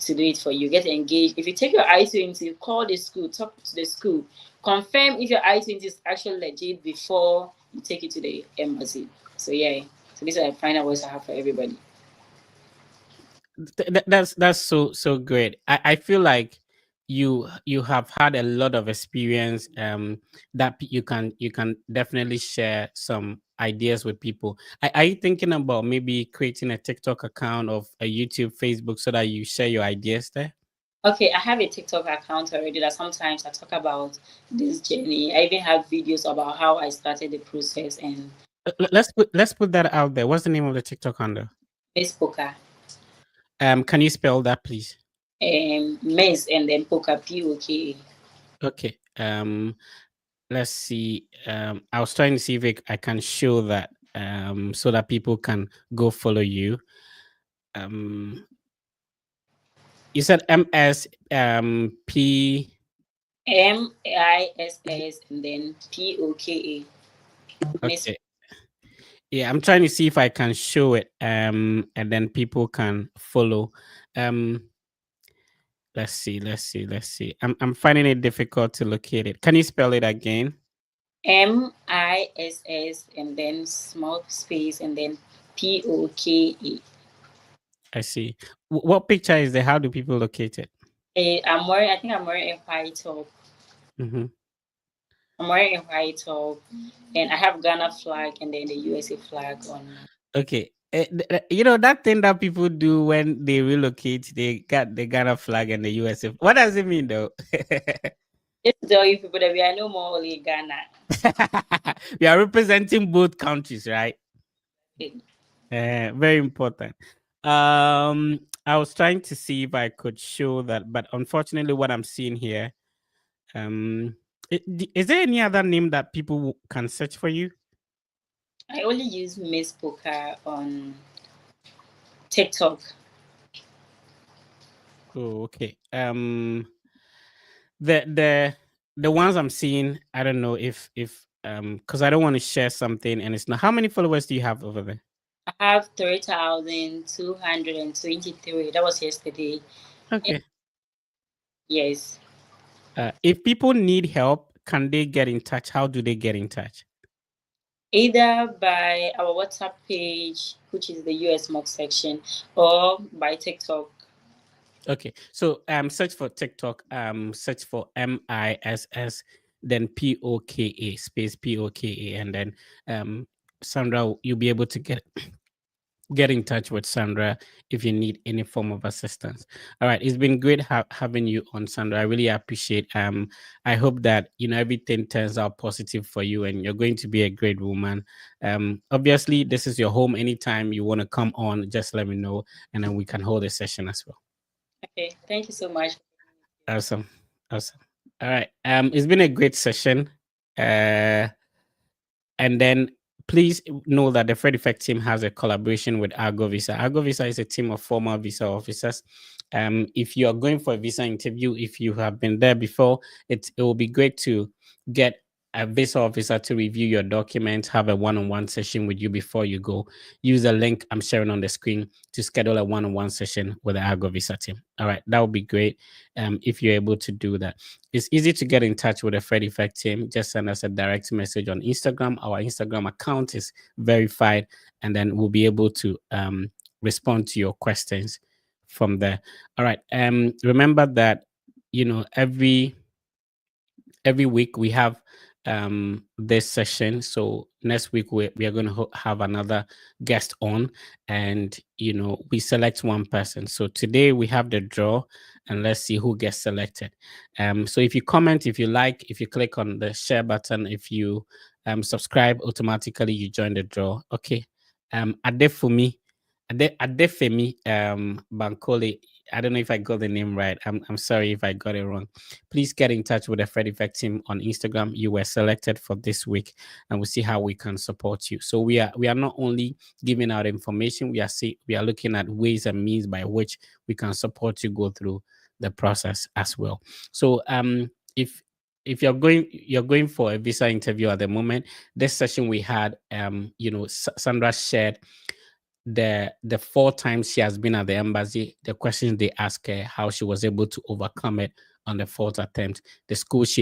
to do it for you. Get engaged. If you take your I-20, call the school, talk to the school, confirm if your I-20 is actually legit before you take it to the embassy. So yeah, so these are the final words I have for everybody. That's so great. I feel like you have had a lot of experience that you can definitely share some ideas with people. Are you thinking about maybe creating a TikTok account of a YouTube, Facebook, so that you share your ideas there? Okay, I have a TikTok account already that sometimes I talk about this journey. I even have videos about how I started the process and Let's put that out there. What's the name of the TikTok handle? Miss Poker, Can you spell that, please? Miss and then Poker Poka. Okay. Let's see. I was trying to see if I can show that so that people can go follow you. Um, you said MS P. MISS and then POKA. Miss Okay. Yeah, I'm trying to see if I can show it, and then people can follow. Um, let's see. I'm finding it difficult to locate it. Can you spell it again? MISS and then small space and then POKA. I see. What picture is there? How do people locate it? I think I'm wearing a white top. Mm-hmm. I'm wearing a white top, and I have Ghana flag and then the USA flag on. Okay. You know that thing that people do when they relocate, they got the Ghana flag and the USA. What does it mean though? Just to tell you people that we are no more only Ghana. We are representing both countries, right? Very important. I was trying to see if I could show that, but unfortunately, what I'm seeing here, um, is there any other name that people can search for you? I only use Miss Poker on TikTok. Oh, okay. The the ones I'm seeing, I don't know if because I don't want to share something and it's not. How many followers do you have over there? I have 3,223. That was yesterday. And Okay. yes, If people need help, can they get in touch? How do they get in touch? either by our WhatsApp page, which is the US Mock section, or by TikTok. Okay. So search for TikTok, search for MISS, then POKA, space POKA, and then Sandra, you'll be able to get in touch with Sandra if you need any form of assistance. All right, it's been great having you on, Sandra. I really appreciate. I hope that everything turns out positive for you, and you're going to be a great woman. Obviously, this is your home. Anytime you want to come on, just let me know, and then we can hold a session as well. Okay, thank you so much. Awesome, awesome. All right. It's been a great session. Uh, And then please know that the Fred Effect team has a collaboration with Argo Visa. Argo Visa is a team of former visa officers. If you are going for a visa interview, if you have been there before, it will be great to get a visa officer to review your documents, have a one-on-one session with you before you go. Use the link I'm sharing on the screen to schedule a one-on-one session with the Argo Visa team. All right, that would be great if you're able to do that. It's easy to get in touch with the Fred Effect team. Just send us a direct message on Instagram. Our Instagram account is verified, and then we'll be able to respond to your questions from there. All right. Remember that every week we have this session. So next week we are going to have another guest on, and we select one person. So today we have the draw, and let's see who gets selected. So if you comment, if you like, if you click on the share button, if you subscribe, automatically you join the draw. Okay. Adefumi Adefemi Bankole, I don't know if I got the name right. I'm sorry if I got it wrong. Please get in touch with the Fred Effect team on Instagram. You were selected for this week, and we'll see how we can support you. So we are not only giving out information, we are looking at ways and means by which we can support you go through the process as well. So if you're going for a visa interview at the moment, this session we had, Sandra shared the 4 times she has been at the embassy, the questions they ask her, how she was able to overcome it on the fourth attempt, the schools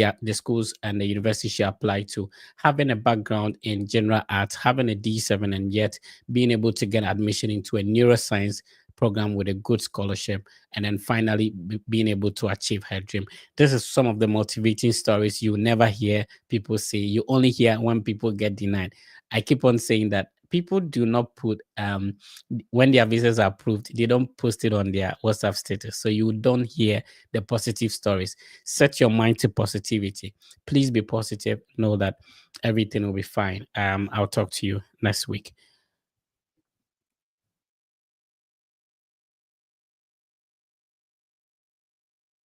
and the university she applied to, having a background in general arts, having a D7, and yet being able to get admission into a neuroscience program with a good scholarship, and then finally being able to achieve her dream. This is some of the motivating stories you never hear people say. You only hear when people get denied. I keep on saying that people do not put when their visas are approved, they don't post it on their WhatsApp status. So you don't hear the positive stories. Set your mind to positivity. Please be positive. Know that everything will be fine. I'll talk to you next week.